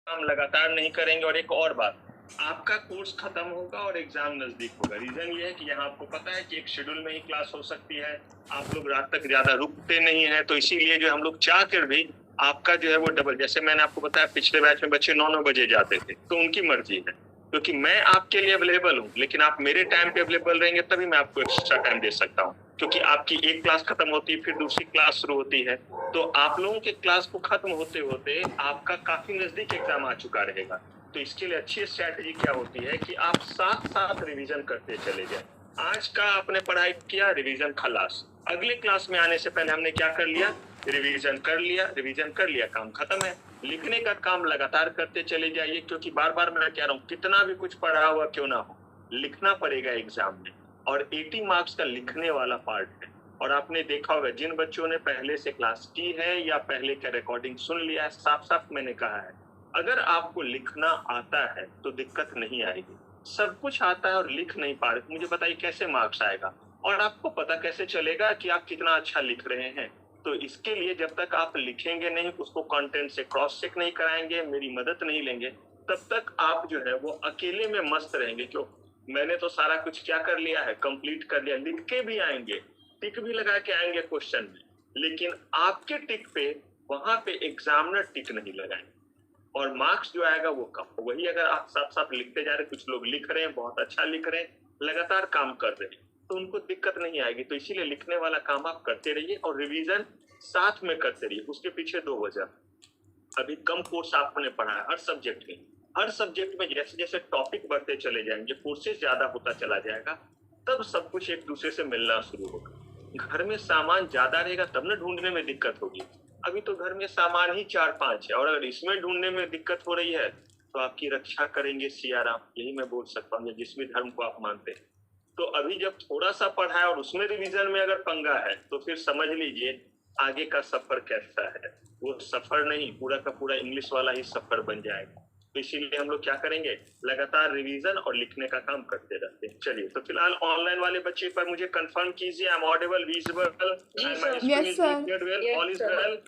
काम लगातार नहीं करेंगे। और एक और बात, आपका कोर्स खत्म होगा और एग्जाम नजदीक होगा। रीजन ये है कि यहाँ आपको पता है कि एक शेड्यूल में ही क्लास हो सकती है, आप लोग रात तक ज्यादा रुकते नहीं है, तो इसीलिए जो हम लोग चाह कर भी आपका जो है वो डबल, जैसे मैंने आपको बताया पिछले बैच में बच्चे 9-9 बजे जाते थे, तो उनकी मर्जी है, क्योंकि मैं आपके लिए अवेलेबल हूँ, लेकिन आप मेरे टाइम पे अवेलेबल रहेंगे तभी मैं आपको एक्स्ट्रा टाइम दे सकता हूँ, क्योंकि आपकी एक क्लास खत्म होती है, फिर दूसरी क्लास शुरू होती है, तो आप लोगों के क्लास को खत्म होते होते आपका काफी नजदीक एग्जाम आ चुका रहेगा। तो इसके लिए अच्छी स्ट्रैटेजी क्या होती है कि आप साथ साथ रिवीजन करते चले जाए। आज का आपने पढ़ाई किया, रिवीजन खलास, अगले क्लास में आने से पहले हमने क्या कर लिया, रिवीजन कर लिया, रिवीजन कर लिया, काम खत्म है। लिखने का काम लगातार करते चले जाइए, क्योंकि बार बार मैं कह रहा हूँ कितना भी कुछ पढ़ा हुआ क्यों ना हो, लिखना पड़ेगा एग्जाम में, और 80 मार्क्स का लिखने वाला पार्ट है। और आपने देखा होगा जिन बच्चों ने पहले से क्लास की है या पहले का रिकॉर्डिंग सुन लिया है, साफ साफ मैंने कहा है, अगर आपको लिखना आता है तो दिक्कत नहीं आएगी। सब कुछ आता है और लिख नहीं पा रहे, मुझे बताइए कैसे मार्क्स आएगा, और आपको पता कैसे चलेगा कि आप कितना अच्छा लिख रहे हैं। तो इसके लिए जब तक आप लिखेंगे नहीं, उसको कंटेंट से क्रॉस चेक नहीं कराएंगे, मेरी मदद नहीं लेंगे, तब तक आप जो है वो अकेले में मस्त रहेंगे। क्यों, मैंने तो सारा कुछ क्या कर लिया है, कंप्लीट कर लिया, लिख के भी आएंगे, टिक भी लगा के आएंगे क्वेश्चन में, लेकिन आपके टिक पे वहां पे एग्जामिनर टिक नहीं लगाएंगे, और मार्क्स जो आएगा वो कम। वही अगर आप साथ साथ लिखते जा रहे, कुछ लोग लिख रहे हैं, बहुत अच्छा लिख रहे हैं, लगातार काम कर रहे हैं, तो उनको दिक्कत नहीं आएगी। तो इसीलिए लिखने वाला काम आप करते रहिए और रिवीजन साथ में करते रहिए। उसके पीछे 2 वजह, अभी कम कोर्स आपने पढ़ा है हर सब्जेक्ट में, हर सब्जेक्ट में जैसे जैसे टॉपिक बढ़ते चले जाएंगे, कोर्सेज ज्यादा होता चला जाएगा, तब सब कुछ एक दूसरे से मिलना शुरू होगा। घर में सामान ज्यादा रहेगा तब ना ढूंढने में दिक्कत होगी। अभी तो घर में सामान ही 4-5 है, और अगर इसमें ढूंढने में दिक्कत हो रही है तो आपकी रक्षा करेंगे सियाराम, यही मैं बोल सकता हूँ, जिस भी धर्म को आप मानते हैं। तो अभी जब थोड़ा सा पढ़ा है और उसमें रिवीजन में अगर पंगा है, तो फिर समझ लीजिए आगे का सफर कैसा है, वो सफर नहीं, पूरा का पूरा इंग्लिश वाला ही सफर बन जाएगा। तो इसीलिए हम लोग क्या करेंगे, लगातार रिवीजन और लिखने का काम करते रहते हैं। चलिए, तो फिलहाल ऑनलाइन वाले बच्चे पर मुझे कंफर्म कीजिए, I am audible, visible, Yes, sir. All is well.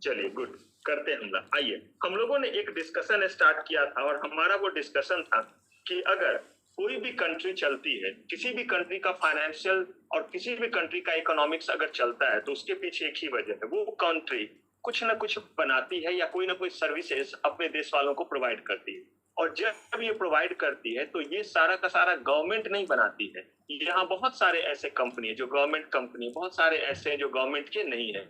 चलिए, गुड, करते हैं हम लोग। आइए, हम लोगों ने एक डिस्कशन स्टार्ट किया था, और हमारा वो डिस्कशन था कि अगर कोई भी कंट्री चलती है, किसी भी कंट्री का फाइनेंशियल और किसी भी कंट्री का इकोनॉमिक्स अगर चलता है, तो उसके पीछे एक ही वजह है, वो कंट्री कुछ ना कुछ बनाती है या कोई ना कोई सर्विसेज अपने देश वालों को प्रोवाइड करती है। और जब ये प्रोवाइड करती है तो ये सारा का सारा गवर्नमेंट नहीं बनाती है। यहाँ बहुत सारे ऐसे कंपनी है जो गवर्नमेंट कंपनी, बहुत सारे ऐसे हैं जो गवर्नमेंट के नहीं है।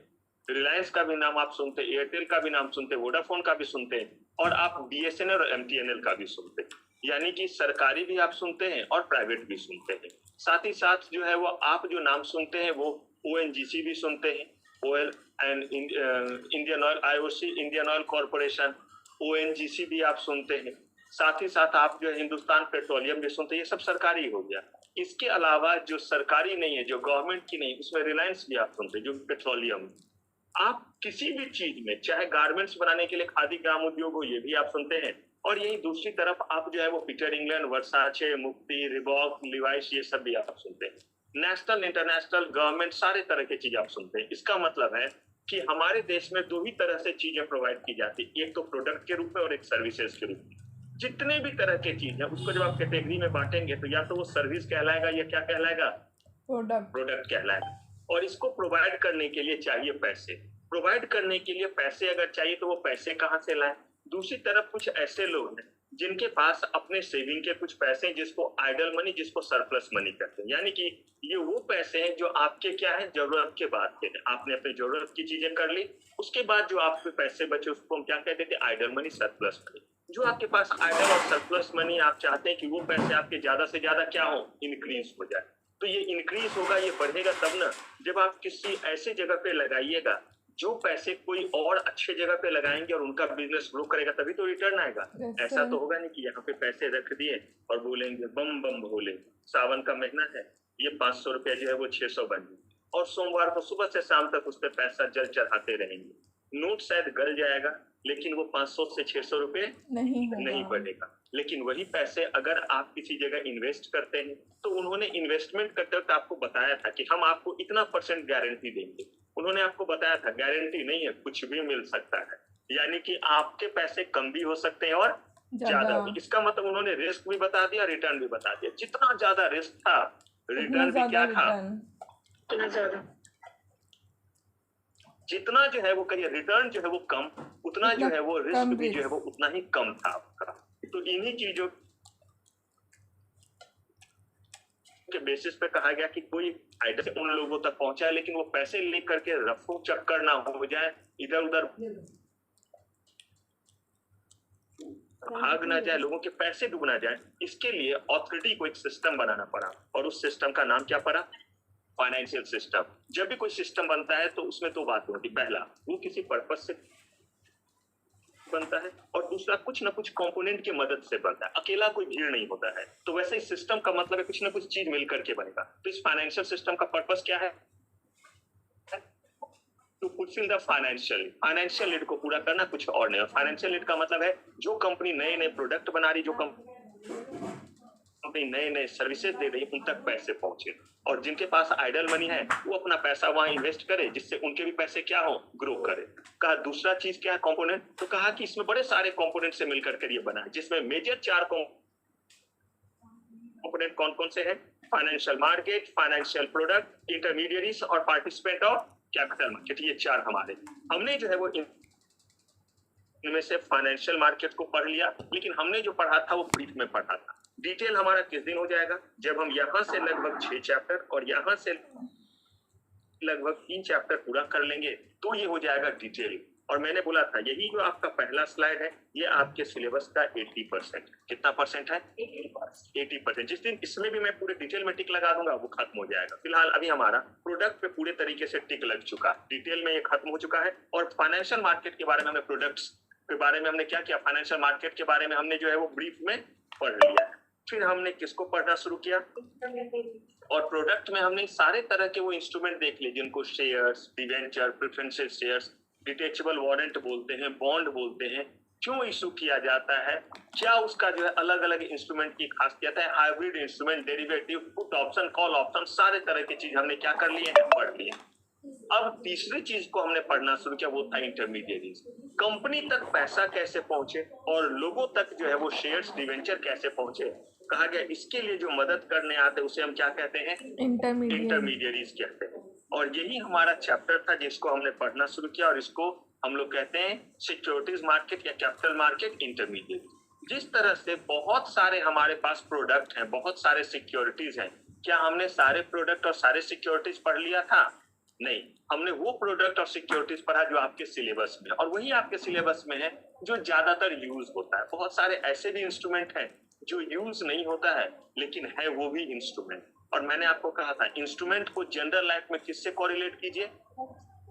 रिलायंस का भी नाम आप सुनते, एयरटेल का भी नाम सुनते, वोडाफोन का भी सुनते, और आप बीएसएनएल और एमटीएनएल का भी सुनते। यानी कि सरकारी भी आप सुनते हैं और प्राइवेट भी सुनते हैं। साथ ही साथ जो है वो आप जो नाम सुनते हैं वो ओएनजीसी भी सुनते हैं, oil and Indian oil, IOC, Indian oil corporation, ONGC भी आप सुनते हैं। साथ ही साथ आप जो है हिंदुस्तान पेट्रोलियम भी सुनते हैं। ये सब सरकारी हो गया। इसके अलावा जो सरकारी नहीं है, जो गवर्नमेंट की नहीं, उसमें रिलायंस भी आप सुनते हैं जो पेट्रोलियम। आप किसी भी चीज में, चाहे गारमेंट्स बनाने के लिए खादी ग्राम उद्योग हो, ये भी आप सुनते हैं। और यही दूसरी तरफ आप जो है वो पीटर इंग्लैंड, वर्साचे, मुफ्ती, रिबॉक, लिवाइस, ये सब भी आप सुनते हैं। नेशनल, इंटरनेशनल, गवर्नमेंट, सारे तरह की चीज आप सुनते हैं। इसका मतलब है कि हमारे देश में 2 ही तरह से चीजें प्रोवाइड की जाती है, एक तो प्रोडक्ट के रूप में और एक सर्विसेज के रूप में। जितने भी तरह की चीज है उसको जब आप कैटेगरी में बांटेंगे तो या तो वो सर्विस कहलाएगा या क्या कहलाएगा, प्रोडक्ट कहलाएगा। और इसको प्रोवाइड करने के लिए चाहिए पैसे, प्रोवाइड करने के लिए पैसे अगर चाहिए तो वो पैसे कहाँ से लाएं। दूसरी तरफ कुछ ऐसे लोग हैं जिनके पास अपने सेविंग के कुछ पैसे हैं, जिसको आइडल मनी, जिसको सरप्लस मनी कहते हैं। यानी कि ये वो पैसे हैं जो आपके क्या है, जरूरत के बाद के। आपने अपनी जरूरत की चीजें कर ली, उसके बाद जो आपके पैसे बचे उसको हम क्या कहते थे, आइडल मनी, सरप्लस मनी। जो आपके पास आइडल और सरप्लस मनी, आप चाहते हैं कि वो पैसे आपके ज्यादा से ज्यादा क्या हो, इंक्रीज हो जाए। तो ये इंक्रीज होगा, ये बढ़ेगा तब ना जब आप किसी ऐसे जगह पे लगाइएगा जो पैसे कोई और अच्छे जगह पे लगाएंगे और उनका बिजनेस ग्रो करेगा, तभी तो रिटर्न आएगा। ऐसा तो होगा नहीं कि यहाँ पे पैसे रख दिए और बोलेंगे बम बम भोले, सावन का महीना है, ये 500 रुपया जो है वो 600 बन गए, और सोमवार को सुबह से शाम तक उस पर पैसा जल चढ़ाते रहेंगे। नोट शायद गल जाएगा लेकिन वो 500 से 600 रुपए नहीं बढ़ेगा। लेकिन वही पैसे अगर आप किसी जगह इन्वेस्ट करते हैं, तो उन्होंने इन्वेस्टमेंट करते वक्त आपको बताया था कि हम आपको इतना % गारंटी देंगे। उन्होंने आपको बताया था गारंटी नहीं है, कुछ भी मिल सकता है। यानी कि आपके पैसे कम भी हो सकते हैं और ज्यादा भी। इसका मतलब उन्होंने रिस्क भी बता दिया, रिटर्न भी बता दिया। जितना ज्यादा रिस्क था, रिटर्न भी क्या था, उतना ज्यादा। जितना जो है वो कहिए रिटर्न जो है वो कम, उतना जो है वो रिस्क भी जो है वो उतना ही कम था आपका। तो इन्हीं चीजों के बेसिस पे कहा गया कि कोई आइडिया उन लोगों तक पहुंचा, लेकिन वो पैसे लेकर के रफू चक्कर ना हो जाए, इधर उधर भाग ना जाए, लोगों के पैसे डूब ना जाए। इसके लिए ऑथोरिटी को एक सिस्टम बनाना पड़ा, और उस सिस्टम का नाम क्या पड़ा? Financial system. जब भी कोई सिस्टम बनता है तो उसमें दो बातें होती। पहला, वो किसी पर्पस से बनता है, और दूसरा कुछ ना कुछ कंपोनेंट की मदद से बनता है। अकेला कोई भीड़ नहीं होता है। तो वैसे इस सिस्टम का मतलब है कुछ ना कुछ चीज मिलकर के बनेगा। तो इस फाइनेंशियल सिस्टम का पर्पस क्या है? To fulfil the financial need को पूरा करना, कुछ और नहीं। फाइनेंशियल नीड का मतलब है जो कंपनी नए नए प्रोडक्ट बना रही, जो कंपनी नए नए सर्विसेज दे रही है, उन तक पैसे पहुंचे, और जिनके पास आइडल मनी है वो अपना पैसा वहां इन्वेस्ट करे, जिससे उनके भी पैसे क्या हो, ग्रो करे। कहा दूसरा चीज क्या है, कंपोनेंट। तो कहा कि इसमें बड़े सारे कंपोनेंट से मिलकर के ये बना है, जिसमें मेजर 4 कंपोनेंट कौन कौन से हैं? Financial market, financial product, intermediaries और पार्टिसिपेंट ऑफ कैपिटल मार्केट। ये 4 हमारे। हमने जो है वो इनमें से फाइनेंशियल मार्केट को पढ़ लिया, लेकिन हमने जो पढ़ा था वो ब्रीफ में पढ़ा था। डिटेल हमारा किस दिन हो जाएगा? जब हम यहाँ से लगभग 6 चैप्टर और यहाँ से लगभग 3 चैप्टर पूरा कर लेंगे, तो ये हो जाएगा डिटेल। और मैंने बोला था यही जो आपका पहला स्लाइड है, ये आपके सिलेबस का 80%। कितना परसेंट है? 80%। जिस दिन इसमें भी मैं पूरे डिटेल में टिक लगा दूंगा, वो खत्म हो जाएगा। फिलहाल अभी हमारा प्रोडक्ट पे पूरे तरीके से टिक लग चुका, डिटेल में ये खत्म हो चुका है। और फाइनेंशियल मार्केट के बारे में, हमें प्रोडक्ट्स के बारे में हमने क्या किया, फाइनेंशियल मार्केट के बारे में हमने जो है वो ब्रीफ में पढ़ लिया है। फिर हमने किसको पढ़ना शुरू किया? और प्रोडक्ट में हमने सारे तरह के वो इंस्ट्रूमेंट देख लिए, जिनको shares, debenture, preferential shares, detachable warrant बोलते हैं, बॉन्ड बोलते हैं। क्यों इशू किया जाता है, क्या उसका जो है अलग अलग इंस्ट्रूमेंट की खासियत है, hybrid instrument, derivative, put option, call option, सारे तरह की चीज हमने क्या कर लिए हैं, पढ़ लिए। अब तीसरी चीज को हमने पढ़ना शुरू किया, वो था इंटरमीडिएरीज। कंपनी तक पैसा कैसे पहुंचे और लोगों तक जो है वो शेयर्स, डिवेंचर कैसे पहुंचे। कहा गया इसके लिए जो मदद करने आते उसे हम क्या कहते हैं? इंटरमीडिएरीज कहते हैं। और यही हमारा चैप्टर था जिसको हमने पढ़ना शुरू किया, और इसको हम लोग कहते हैं सिक्योरिटीज मार्केट या कैपिटल मार्केट इंटरमीडिएट। जिस तरह से बहुत सारे हमारे पास प्रोडक्ट हैं, बहुत सारे सिक्योरिटीज हैं, क्या हमने सारे प्रोडक्ट और सारे सिक्योरिटीज पढ़ लिया था? नहीं, हमने वो प्रोडक्ट और सिक्योरिटीज पढ़ा जो आपके सिलेबस में, और वही आपके सिलेबस में है जो ज्यादातर यूज होता है। बहुत सारे ऐसे भी इंस्ट्रूमेंट हैं जो यूज नहीं होता है, लेकिन है वो भी इंस्ट्रूमेंट। और मैंने आपको कहा था इंस्ट्रूमेंट को जनरल लाइफ में किससे कोरिलेट कीजिए?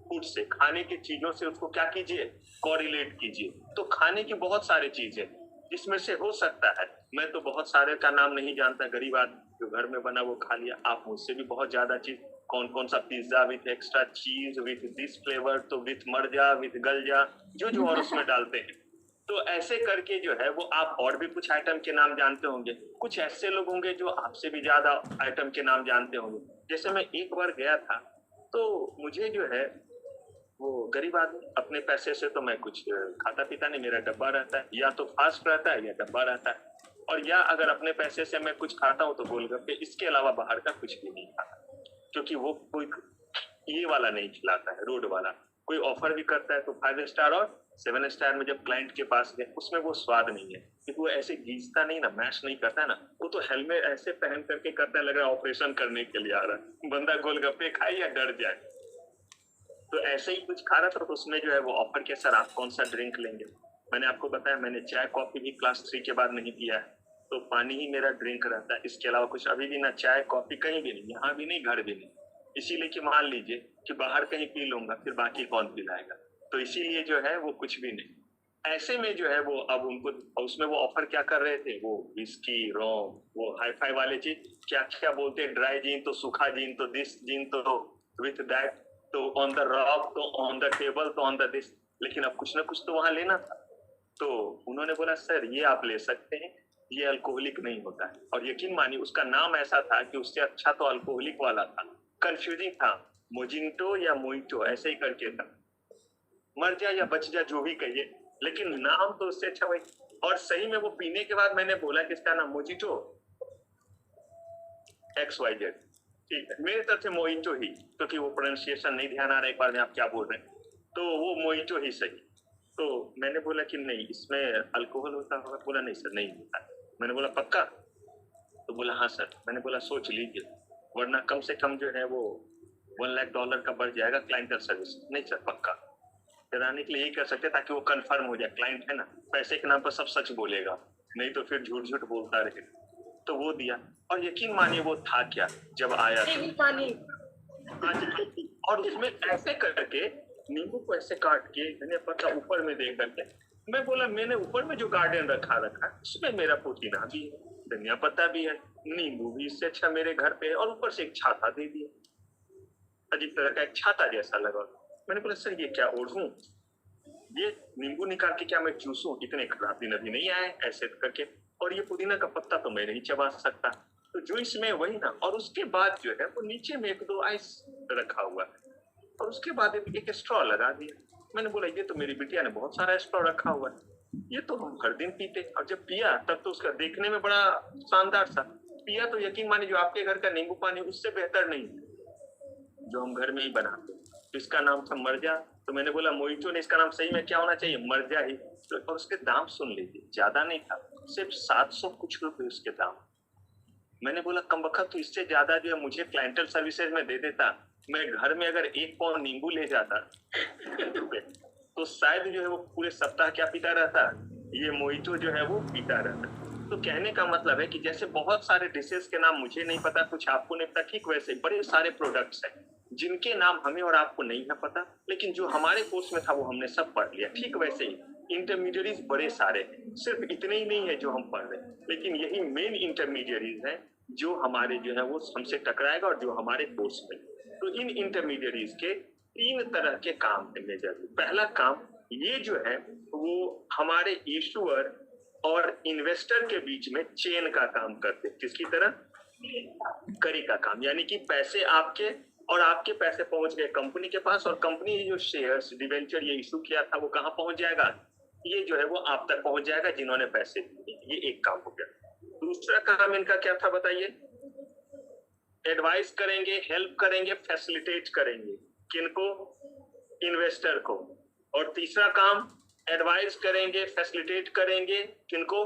फूड से, खाने की चीजों से उसको क्या कीजिए? कोरिलेट कीजिए। तो खाने की बहुत सारी चीजें जिसमें से हो सकता है, मैं तो बहुत सारे का नाम नहीं जानता, गरीब आदमी जो घर में बना वो खा लिया। आप मुझसे भी बहुत ज्यादा चीज, कौन कौन सा पिज्जा विथ एक्स्ट्रा चीज, विथ दिस फ्लेवर, तो विथ मर्जा, विथ गलजा, जो और उसमें डालते हैं। तो ऐसे करके जो है वो आप और भी कुछ आइटम के नाम जानते होंगे। कुछ ऐसे लोग होंगे जो आपसे भी ज्यादा आइटम के नाम जानते होंगे। जैसे मैं एक बार गया था, तो मुझे जो है वो गरीब आदमी, अपने पैसे से तो मैं कुछ खाता पीता नहीं, मेरा डब्बा रहता है, या तो फास्ट रहता है या डब्बा रहता है। और या अगर अपने पैसे से मैं कुछ खाता हूँ तो गोलगप्पे, इसके अलावा बाहर का कुछ भी नहीं खाता, क्योंकि वो कोई ये वाला नहीं खिलाता है, रोड वाला। कोई ऑफर भी करता है तो 5 स्टार और 7 स्टार में जब क्लाइंट के पास गए, उसमें वो स्वाद नहीं है, क्योंकि वो ऐसे गीजता नहीं ना, मैश नहीं करता है ना। वो तो हेलमेट ऐसे पहन करके करता है, लग रहा है ऑपरेशन करने के लिए आ रहा है, बंदा गोलगप्पे खाए या डर जाए। तो ऐसे ही कुछ खा रहा था, तो उसमें जो है वो ऑफर के, सर आप कौन सा ड्रिंक लेंगे। मैंने आपको बताया मैंने चाय कॉफी भी क्लास 3 के बाद नहीं पिया है, तो पानी ही मेरा ड्रिंक रहता है। इसके अलावा कुछ अभी भी ना चाय कॉफी, कहीं भी नहीं, यहाँ भी नहीं, घर भी नहीं। इसीलिए कि मान लीजिए कि बाहर कहीं पी लूंगा, फिर बाकी कौन पिलाएगा। तो इसीलिए जो है वो कुछ भी नहीं। ऐसे में जो है वो अब उनको, उसमें वो ऑफर क्या कर रहे थे, वो विस्की, रोम, वो हाईफाई वाले चीज, क्या क्या बोलते हैं, ड्राई जीन तो सूखा जीन तो दिस जीन तो विथ दैट, तो ऑन द रॉक तो ऑन द टेबल तो ऑन द दिस। लेकिन अब कुछ ना कुछ तो वहां लेना था। तो उन्होंने बोला सर ये आप ले सकते हैं, ये अल्कोहलिक नहीं होता है। और यकीन मानिए उसका नाम ऐसा था कि उससे अच्छा तो अल्कोहलिक वाला था, कंफ्यूजिंग था, मोजिंटो या मोइटो ऐसे ही करके था। मर जा या बच जा जो भी कहिए, लेकिन नाम तो उससे अच्छा वही। और सही में वो पीने के बाद मैंने बोला कि इसका नाम मोजिटो XYZ, ठीक है, मेरी तरफ से मोइटो ही, क्योंकि वो प्रोनाउंसिएशन नहीं ध्यान आ रहा एक बार में आप क्या बोल रहे हैं, तो वो मोइटो ही सही। तो मैंने बोला कि नहीं इसमें अल्कोहल होता होगा, बोला नहीं सर नहीं होता। मैंने बोला पक्का, तो बोला हाँ सर। मैंने बोला सोच लीजिए, वरना कम से कम जो है वो $1 लाख का बढ़ जाएगा क्लाइंटल सर्विस। नहीं सर पक्का, डराने के लिए यही कर सकते ताकि वो कंफर्म हो जाए, क्लाइंट है ना, पैसे के नाम पर सब सच बोलेगा, नहीं तो फिर झूठ झूठ बोलता रहे। तो वो दिया, और यकीन मानिए वो था क्या जब आया और उसमें ऐसे करके नींबू को ऐसे काट के धनिया पत्ता ऊपर में दे करके, मैं बोला मैंने ऊपर में जो गार्डन रखा उसमें मेरा पुदीना भी है, धनिया पत्ता भी है, नींबू भी इससे अच्छा मेरे घर पे है, और ऊपर से एक छाता दे दिया, अजीब तरह का एक छाता जैसा लगा। मैंने बोला सर ये क्या ओढ़ूं, ये नींबू निकाल के क्या मैं चूसूं, इतने खराब दिन अभी नहीं आए ऐसे करके, और ये पुदीना का पत्ता तो मैं नहीं चबा सकता, तो जो इसमें वही ना। और उसके बाद जो है वो नीचे में 1-2 आइस रखा हुआ है, और उसके बाद एक स्ट्रॉ लगा दिया। मैंने बोला ये तो मेरी बिटिया ने बहुत सारा स्ट्रॉ रखा हुआ है, ये तो हम हर दिन पीते, और जब पिया तब तो उसका देखने में बड़ा शानदार था, पिया तो यकीन मानिए जो आपके घर का नींबू पानी उससे बेहतर नहीं जो हम घर में ही बनाते। तो इसका नाम था मरजा। तो मैंने बोला मोहितो ने इसका नाम सही में क्या होना चाहिए, मरजा ही। तो और उसके दाम सुन लीजिए, ज्यादा नहीं था, सिर्फ 700 कुछ रुपए उसके दाम। मैंने बोला कम वक्त तो इससे ज्यादा जो है मुझे क्लाइंटल सर्विसेज में दे देता, मैं घर में अगर 1 पाउंड नींबू ले जाता तो शायद जो है वो पूरे सप्ताह क्या पीता रहता, ये मोहितो जो है वो पीता रहता। तो कहने का मतलब है कि जैसे बहुत सारे डिशेस के नाम मुझे नहीं पता, कुछ आपको नहीं पता, ठीक वैसे बड़े सारे प्रोडक्ट्स हैं जिनके नाम हमें और आपको नहीं है पता, लेकिन जो हमारे कोर्स में था वो हमने सब पढ़ लिया। ठीक वैसे ही इंटरमीडिएरीज बड़े सारे हैं, सिर्फ इतने ही नहीं है जो हम पढ़ रहे हैं, लेकिन यही मेन इंटरमीडिएरीज हैं जो हमारे जो है वो हमसे टकराएगा और जो हमारे कोर्स में। तो इन इंटरमीडिएरीज के 3 तरह के काम है मेजरली। पहला काम ये जो है वो हमारे इशूअर और इन्वेस्टर के बीच में चेन का काम करते, किसकी तरह, कड़ी का काम, यानी कि पैसे आपके और आपके पैसे पहुंच गए कंपनी के पास, और कंपनी जो शेयर्स डिवेंचर ये इशू किया था वो कहाँ पहुंच जाएगा, ये जो है वो आप तक पहुंच जाएगा जिन्होंने पैसे दिए। ये एक काम हो गया। दूसरा काम इनका क्या था बताइए, एडवाइस करेंगे, हेल्प करेंगे, फैसिलिटेट करेंगे, किनको, इन्वेस्टर को। और तीसरा काम एडवाइस करेंगे, फैसिलिटेट करेंगे, किनको,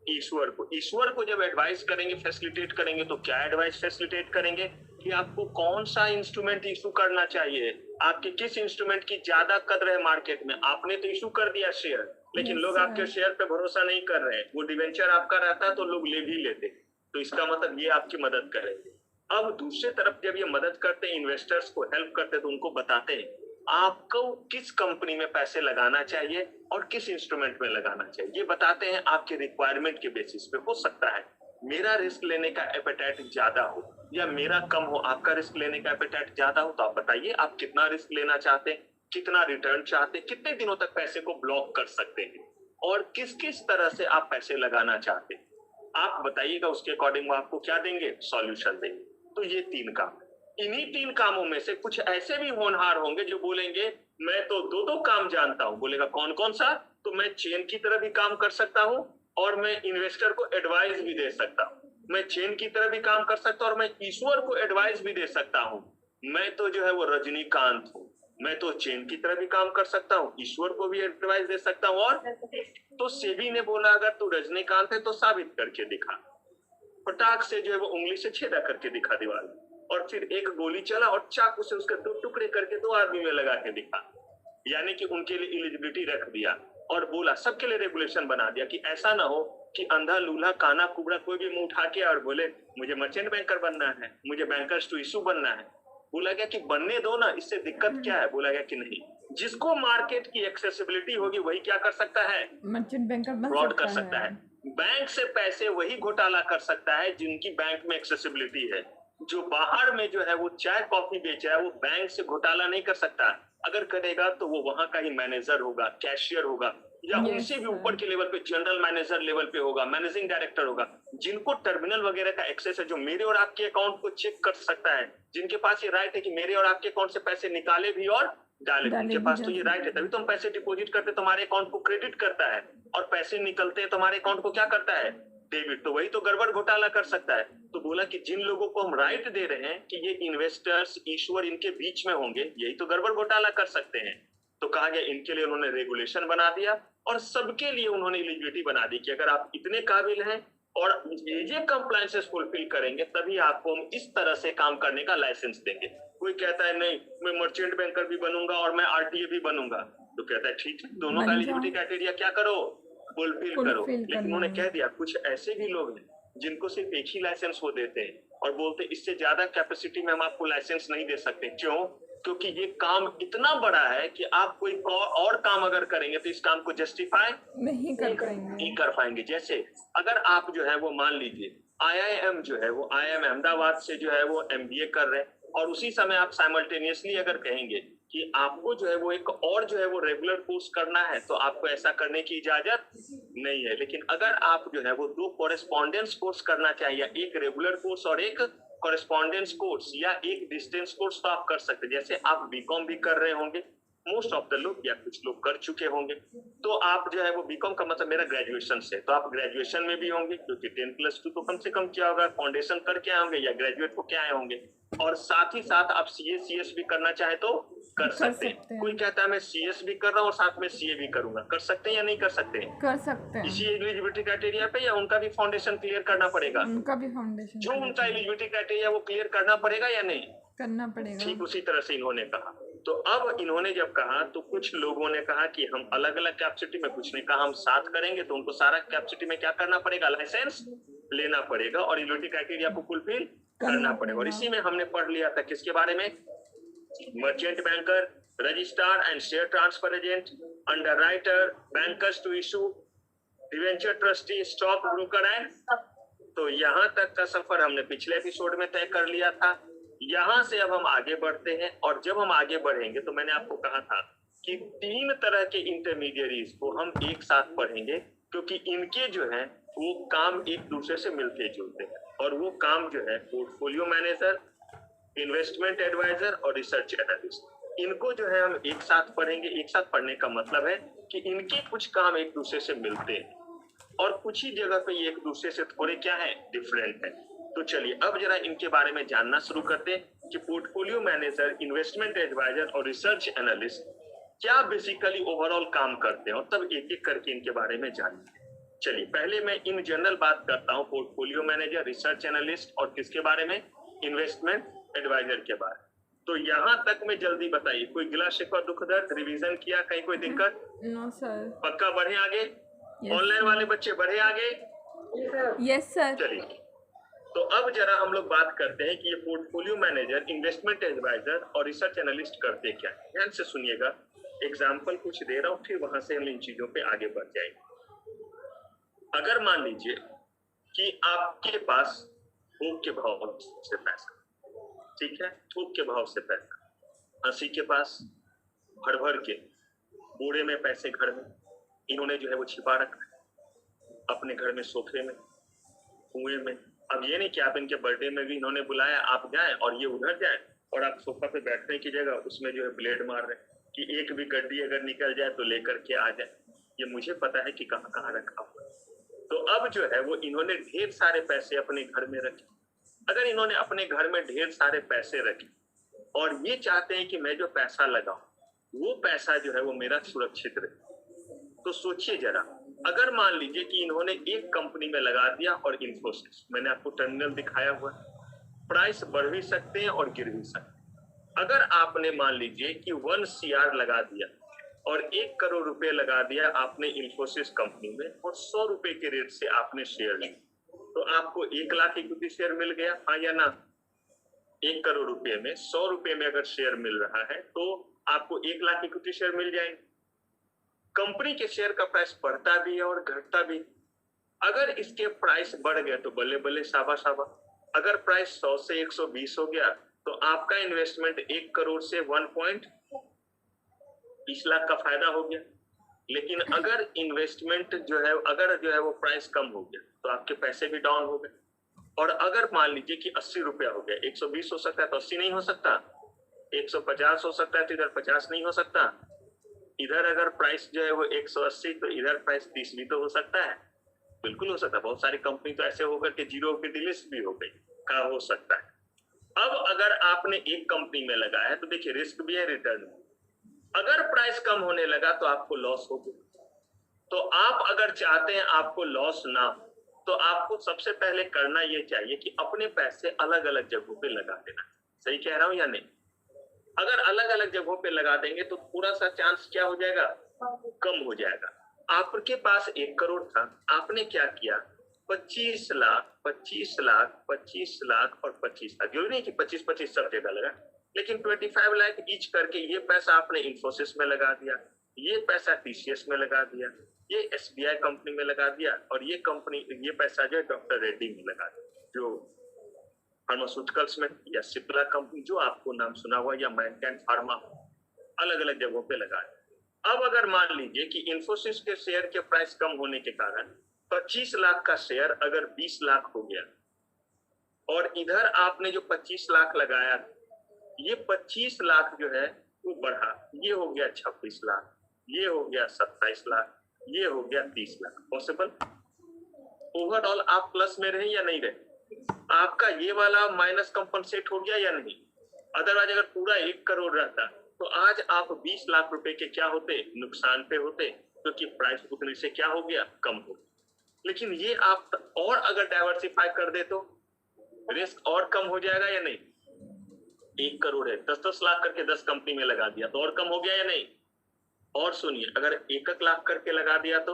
ईश्वर को। ईश्वर को जब एडवाइस करेंगे, फैसिलिटेट करेंगे, तो क्या एडवाइस फैसिलिटेट करेंगे कि आपको कौन सा इंस्ट्रूमेंट इशू करना चाहिए, आपके किस इंस्ट्रूमेंट की ज्यादा कदर है मार्केट में। आपने तो इशू कर दिया शेयर, लेकिन लोग आपके शेयर पे भरोसा नहीं कर रहे हैं, वो डिवेंचर आपका रहता तो लोग ले भी लेते, तो इसका मतलब ये आपकी मदद करेंगे। अब दूसरी तरफ जब ये मदद करते हैं, इन्वेस्टर्स को हेल्प करते हैं, तो उनको बताते हैं आपको किस कंपनी में पैसे लगाना चाहिए और किस इंस्ट्रूमेंट में लगाना चाहिए, ये बताते हैं आपके रिक्वायरमेंट के बेसिस पे। हो सकता है मेरा रिस्क लेने का एपेटाइट ज्यादा हो या मेरा कम हो, आपका रिस्क लेने का एपेटाइट ज्यादा हो, तो आप बताइए आप कितना रिस्क लेना चाहते हैं, कितना रिटर्न चाहते हैं, कितने दिनों तक पैसे को ब्लॉक कर सकते हैं, और किस किस तरह से आप पैसे लगाना चाहते हैं, आप बताइएगा। उसके अकॉर्डिंग वो आपको क्या देंगे, सॉल्यूशन देंगे। तो ये 3 काम, इन्हीं 3 कामों में से कुछ ऐसे भी होनहार होंगे जो बोलेंगे मैं तो 2-2 काम जानता हूं। बोलेगा कौन कौन सा, तो मैं चेन की तरह भी काम कर सकता हूं और मैं इन्वेस्टर को एडवाइस भी दे सकता हूं, मैं चेन की तरह भी काम कर सकता हूं और मैं ईश्वर को एडवाइस भी दे सकता हूं। मैं तो जो है वो रजनीकांत हूं, मैं तो चेन की तरह भी काम कर सकता हूं, ईश्वर को भी एडवाइस दे सकता हूं। और तो सेबी ने बोला अगर तू रजनीकांत है तो साबित करके दिखा, फटाक से जो है वो उंगली से छेदा करके दिखा दीवार, और फिर एक गोली चला और चाकू से उसके 2 टुकड़े करके 2 आदमी में लगा के दिखा, यानी कि उनके लिए एलिजिबिलिटी रख दिया। और बोला सबके लिए रेगुलेशन बना दिया कि ऐसा ना हो कि अंधा लूल्हा काना कुबड़ा कोई भी मुंह उठा के और बोले मुझे मर्चेंट बैंकर बनना है, मुझे बैंकर्स टू इशू बनना है। बोला गया कि बनने दो ना, इससे दिक्कत क्या है, बोला गया कि नहीं, जिसको मार्केट की एक्सेसिबिलिटी होगी वही क्या कर सकता है, मर्चेंट बैंकर बन फ्रॉड कर सकता है। बैंक से पैसे वही घोटाला कर सकता है जिनकी बैंक में एक्सेसिबिलिटी है। जो बाहर में जो है वो चाय कॉफी बेच रहा है वो बैंक से घोटाला नहीं कर सकता, अगर करेगा तो वो वहां का ही मैनेजर होगा, कैशियर होगा, या उनसे भी ऊपर के लेवल पे जनरल मैनेजर लेवल पे होगा, मैनेजिंग डायरेक्टर होगा, जिनको टर्मिनल वगैरह का एक्सेस है, जो मेरे और आपके अकाउंट को चेक कर सकता है, जिनके पास ये राइट है कि मेरे और आपके अकाउंट से पैसे निकाले भी और डाले, डाले उनके भी पास जा तो ये सकते राइट है, तभी तो हम पैसे डिपॉजिट करते तुम्हारे अकाउंट को क्रेडिट करता है, और पैसे निकलते हैं तुम्हारे अकाउंट को क्या करता है, डेबिट। तो वही तो गड़बड़ घोटाला कर सकता है। तो बोला कि जिन लोगों को हम राइट दे रहे हैं कि ये इन्वेस्टर्स ईश्वर इनके बीच में होंगे, यही तो गड़बड़ घोटाला कर सकते हैं। तो कहा गया इनके लिए उन्होंने रेगुलेशन बना दिया, और सबके लिए उन्होंने एलिजिबिलिटी बना दी कि अगर आप इतने काबिल हैं और ये कंप्लायंसेस फुलफिल करेंगे, तभी आपको हम इस तरह से काम करने का लाइसेंस देंगे। कोई कहता है नहीं मैं मर्चेंट बैंकर भी बनूंगा और मैं आरटीए भी बनूंगा, तो कहता है ठीक है, दोनों का बन एलिजिबिलिटी जाओ, क्राइटेरिया क्या करो, फुलफिल करो। फुलफिल लेकिन करना उन्होंने है। कह दिया कुछ ऐसे भी लोग हैं जिनको सिर्फ एक ही लाइसेंस वो देते हैं, और बोलते इससे ज्यादा कैपेसिटी में हम आपको लाइसेंस नहीं दे सकते। क्यों? क्योंकि ये काम इतना बड़ा है कि आप कोई और काम अगर करेंगे तो इस काम को जस्टिफाई नहीं कर पाएंगे। नहीं कर पाएंगे। जैसे अगर आप जो है वो मान लीजिए आईआईएम जो है वो आईआईएम अहमदाबाद से जो है वो एमबीए कर रहे हैं, और उसी समय आप साइमल्टेनियसली अगर कहेंगे कि आपको जो है वो एक और जो है वो रेगुलर कोर्स करना है, तो आपको ऐसा करने की इजाजत नहीं है। लेकिन अगर आप जो है वो 2 कॉरेस्पॉन्डेंस कोर्स करना चाहिए, एक रेगुलर कोर्स और एक कॉरेस्पॉन्डेंस कोर्स, या एक डिस्टेंस कोर्स, तो आप कर सकते हैं। जैसे आप बीकॉम भी कर रहे होंगे, मोस्ट ऑफ द लोग या कुछ लोग कर चुके होंगे, तो आप जो है वो बीकॉम का मतलब मेरा ग्रेजुएशन से, तो आप ग्रेजुएशन में भी होंगे क्योंकि 10+2 तो कम से कम किया होगा, फाउंडेशन करके आए होंगे या ग्रेजुएट होके आए होंगे, और साथ ही साथ आप सीए सीएस भी करना चाहे तो कर सकते हैं। कोई कहता है मैं सीएस भी कर रहा हूँ और साथ में सीए भी करूंगा, कर सकते हैं या नहीं कर सकते हैं? कर सकते इसी हैं। एलिजिबिलिटी क्राइटेरिया पे, या उनका भी फाउंडेशन क्लियर करना पड़ेगा? उनका भी फाउंडेशन जो उनका एलिजिबिलिटी क्राइटेरिया वो क्लियर करना पड़ेगा या नहीं? करना पड़ेगा। ठीक उसी तरह से इन्होंने कहा। तो अब इन्होंने जब कहा तो कुछ लोगों ने कहा कि हम अलग अलग कैपेसिटी में, कुछ ने कहा हम साथ करेंगे, तो उनको सारा कैपेसिटी में क्या करना पड़ेगा, लाइसेंस लेना पड़ेगा और एलिजिबिलिटी क्राइटेरिया को फुलफिल करना पड़ेगा। और इसी में हमने पढ़ लिया था किसके बारे में, merchant banker, registrar and share transfer agent, underwriter, bankers to issue, debenture trustee, stock broker and. तो यहाँ तक का सफर हमने पिछले एपिसोड में तय कर लिया था। यहाँ से अब हम आगे बढ़ते हैं, और जब हम आगे बढ़ेंगे तो मैंने आपको कहा था कि 3 तरह के इंटरमीडियरीज को हम एक साथ पढ़ेंगे, क्योंकि इनके जो है वो काम एक दूसरे से मिलते जुलते हैं, और वो काम जो है पोर्टफोलियो मैनेजर, इन्वेस्टमेंट एडवाइजर और रिसर्च एनालिस्ट, इनको जो है हम एक साथ पढ़ेंगे। एक साथ पढ़ने का मतलब है कि इनके कुछ काम एक दूसरे से मिलते हैं, और कुछ ही जगह पे ये एक दूसरे से थोड़े क्या है, डिफरेंट है। तो चलिए अब जरा इनके बारे में जानना शुरू करते हैं कि पोर्टफोलियो मैनेजर, इन्वेस्टमेंट एडवाइजर और रिसर्च एनालिस्ट क्या बेसिकली ओवरऑल काम करते हैं, और तब एक एक करके इनके बारे में जानेंगे। चलिए पहले मैं इन जनरल बात करता हूँ पोर्टफोलियो मैनेजर, रिसर्च एनालिस्ट और किसके बारे में, इन्वेस्टमेंट एडवाइजर के बारे में। तो यहाँ तक में जल्दी बताइए, कोई गिला शिकवा दुख दर्द, रिवीजन किया, कहीं कोई दिक्कत? No sir. पक्का बढ़े आगे? ऑनलाइन वाले बच्चे बढ़े आगे? Yes sir. चलिए तो अब जरा हम लोग बात करते हैं कि ये पोर्टफोलियो मैनेजर, इन्वेस्टमेंट एडवाइजर और रिसर्च एनालिस्ट करते क्या है। ध्यान से सुनिएगा, एग्जाम्पल कुछ दे रहा हूँ, फिर वहां से हम इन चीजों पे आगे बढ़ जाएंगे। अगर मान लीजिए कि आपके पास थोक के भाव से पैसा, ठीक है, थोक के भाव से पैसा, हंसी के पास भर भर के बूढ़े में पैसे घर में इन्होंने जो है वो छिपा रखा है, अपने घर में सोफे में, कुएं में। अब ये नहीं कि आप इनके बर्थडे में भी इन्होंने बुलाया, आप जाए और ये उधर जाए, और आप सोफा पे बैठने की जगह उसमें जो है ब्लेड मार रहे हैं कि एक भी गड्डी अगर निकल जाए तो लेकर के आ जाए। ये मुझे पता है कि कहाँ कहाँ रखा हुआ है। तो अब जो है वो इन्होंने ढेर सारे पैसे अपने घर में रखे। अगर इन्होंने अपने घर में ढेर सारे पैसे रखे और ये चाहते हैं कि मैं जो पैसा लगाऊं वो पैसा जो है वो मेरा सुरक्षित रहे, तो सोचिए जरा, अगर मान लीजिए कि इन्होंने एक कंपनी में लगा दिया, और इन्फोसिस, मैंने आपको टर्मिनल दिखाया हुआ, प्राइस बढ़ भी सकते हैं और गिर भी सकते हैं। अगर आपने मान लीजिए कि 1 CR लगा दिया और 1 करोड़ रुपए लगा दिया आपने इन्फोसिस कंपनी में, और 100 रुपए के रेट से आपने शेयर लिए, तो आपको 1 लाख इक्विटी शेयर मिल गया, हाँ या ना? 1 करोड़ रुपए में 100 रुपए में अगर शेयर मिल रहा है तो आपको 1 लाख इक्विटी शेयर मिल जाएंगे। कंपनी के शेयर का प्राइस बढ़ता भी है और घटता भी। अगर इसके प्राइस बढ़ गए तो बल्ले बल्ले शाबा शाबा, अगर प्राइस 100 से 120 हो गया तो आपका इन्वेस्टमेंट 1 करोड़ से 1.20 लाख का फायदा हो गया। लेकिन अगर इन्वेस्टमेंट जो है, अगर जो है वो प्राइस कम हो गया तो आपके पैसे भी डाउन हो गए। और अगर मान लीजिए कि 80 रुपया हो गया, 120 हो सकता है तो 80 नहीं हो सकता, 150 हो सकता है तो इधर 50 नहीं हो सकता। इधर अगर प्राइस जो है वो 180 तो इधर प्राइस 30 भी तो हो सकता है। बिल्कुल हो सकता है। बहुत सारी कंपनी तो ऐसे होकर के जीरो की डिलिस्ट भी हो गई का हो सकता है। अब अगर आपने एक कंपनी में लगाया है तो देखिए रिस्क भी है, रिटर्न भी। अगर प्राइस कम होने लगा तो आपको लॉस हो गया। तो आप अगर चाहते हैं आपको लॉस ना हो तो आपको सबसे पहले करना ये चाहिए कि अपने पैसे अलग अलग जगहों पे लगा देना। सही कह रहा हूं या नहीं? अगर अलग अलग जगहों पे लगा देंगे तो थोड़ा सा चांस क्या हो जाएगा, कम हो जाएगा। आपके पास 1 करोड़ था, आपने क्या किया, 25 लाख 25 लाख 25 लाख और 25 लाख, जरूरी नहीं कि 25-25 सब जगह लगा, लेकिन 25 लाख ईच करके ये पैसा आपने इंफोसिस में लगा दिया, ये पैसा टीसीएस में लगा दिया, ये एसबीआई कंपनी में लगा दिया, और ये पैसा जो है डॉक्टर रेड्डी में लगा दिया, जो फार्मास्यूटिकल्स में, या सिप्ला कंपनी जो आपको नाम सुना हुआ, या मैनकाइंड फार्मा, अलग अलग जगहों पे लगा दिया। अब अगर मान लीजिए कि इंफोसिस के शेयर के प्राइस कम होने के कारण 25 लाख का शेयर अगर 20 लाख हो गया, और इधर आपने जो 25 लाख लगाया, ये 25 लाख जो है वो बढ़ा, ये हो गया 26 लाख, ये हो गया 27 लाख, ये हो गया 30 लाख। पॉसिबल? ओवरऑल आप प्लस में रहे या नहीं रहे? आपका ये वाला माइनस कंपनसेट हो गया या नहीं? अदरवाइज अगर पूरा 1 करोड़ रहता तो आज आप 20 लाख रुपए के क्या होते, नुकसान पे होते, क्योंकि प्राइस उतने से क्या हो गया, कम हो गया। लेकिन ये आप और अगर डाइवर्सिफाई कर दे तो रिस्क और कम हो जाएगा या नहीं? 1 करोड़ है, 10-10 लाख करके 10 कंपनी में लगा दिया तो और कम हो गया या नहीं? और सुनिए, अगर 1-1 लाख करके लगा दिया तो,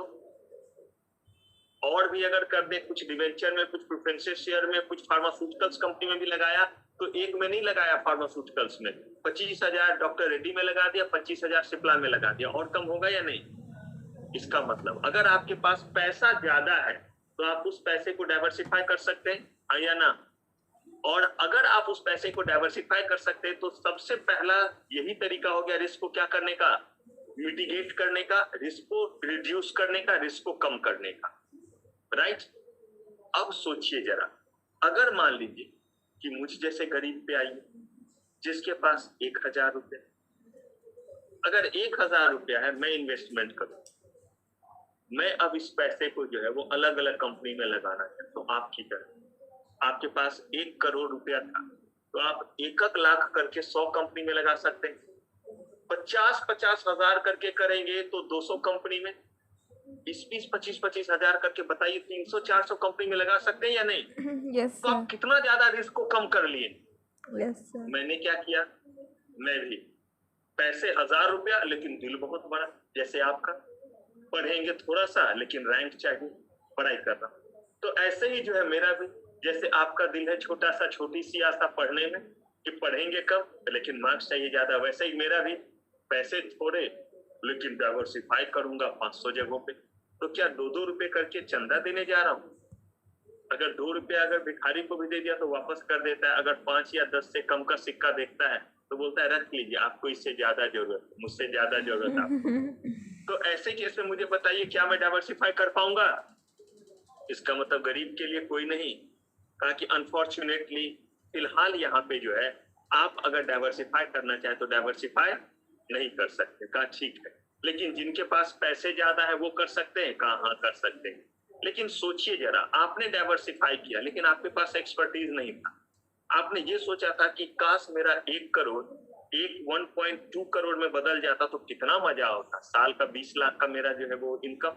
और भी अगर कर दे, कुछ डिवेंचर में, कुछ प्रेफरेंसेस शेयर में, कुछ फार्मास्यूटिकल्स कंपनी में भी लगाया, तो एक में नहीं लगाया फार्मास्यूटिकल्स में, 25,000 डॉक्टर रेड्डी में लगा दिया, 25,000 सिप्ला में लगा दिया, और कम होगा या नहीं? इसका मतलब अगर आपके पास पैसा ज्यादा है तो आप उस पैसे को डाइवर्सिफाई कर सकते हैं या ना? और अगर आप उस पैसे को डाइवर्सिफाई कर सकते हैं तो सबसे पहला यही तरीका हो गया रिस्क को क्या करने का, मिटिगेट करने का, रिस्क को रिड्यूस करने का, रिस्क को कम करने का। राइट? अब सोचिए जरा, अगर मान लीजिए कि मुझ जैसे गरीब पे आइए जिसके पास 1,000 रुपया, अगर 1,000 रुपया है, मैं इन्वेस्टमेंट करूं, मैं अब इस पैसे को जो है वो अलग अलग कंपनी में लगाना है, तो आप की तरह आपके पास 1 करोड़ रुपया था तो आप 1-1 लाख करके 100 कंपनी में लगा सकते हैं। 50-50 हजार करके करेंगे तो 200 कंपनी में, 20-20, 25-25 हजार करके बताइए 300-400 कंपनी में लगा सकते हैं या नहीं? यस तो आप सर। कितना ज्यादा रिस्क को कम कर लिए। Yes sir. मैंने क्या किया, मैं भी पैसे 1,000 रुपया लेकिन दिल बहुत बड़ा, जैसे आपका, पढ़ेंगे थोड़ा सा लेकिन रैंक चाहिए, पढ़ाई कर रहा। तो ऐसे ही जो है मेरा भी, जैसे आपका दिल है छोटा सा, छोटी सी आशा पढ़ने में कि पढ़ेंगे कब लेकिन मार्क्स चाहिए ज्यादा, वैसे ही मेरा भी पैसे थोड़े लेकिन डाइवर्सिफाई करूंगा 500 जगहों पे। तो क्या 2-2 रुपए करके चंदा देने जा रहा हूँ? अगर 2 रुपया अगर भिखारी को भी दे दिया तो वापस कर देता है, अगर 5 या 10 से कम का सिक्का देखता है तो बोलता है रख लीजिए, आपको इससे ज्यादा जरूरत, मुझसे ज्यादा जरूरत आपको। तो ऐसे केस में मुझे बताइए क्या मैं डाइवर्सिफाई कर पाऊंगा? इसका मतलब गरीब के लिए कोई नहीं। कहा कि अनफॉर्चुनेटली फिलहाल यहाँ पे जो है आप अगर डाइवर्सिफाई करना चाहे तो डाइवर्सिफाई नहीं कर सकते। कहा ठीक है, लेकिन जिनके पास पैसे ज्यादा है वो कर सकते हैं। कहा हाँ कर सकते हैं, लेकिन सोचिए जरा, आपने डाइवर्सिफाई किया लेकिन आपके पास एक्सपर्टीज नहीं था। आपने ये सोचा था कि काश मेरा 1 करोड़ 1.2 करोड़ में बदल जाता तो कितना मजा होता, साल का 20 लाख का मेरा जो है वो इनकम,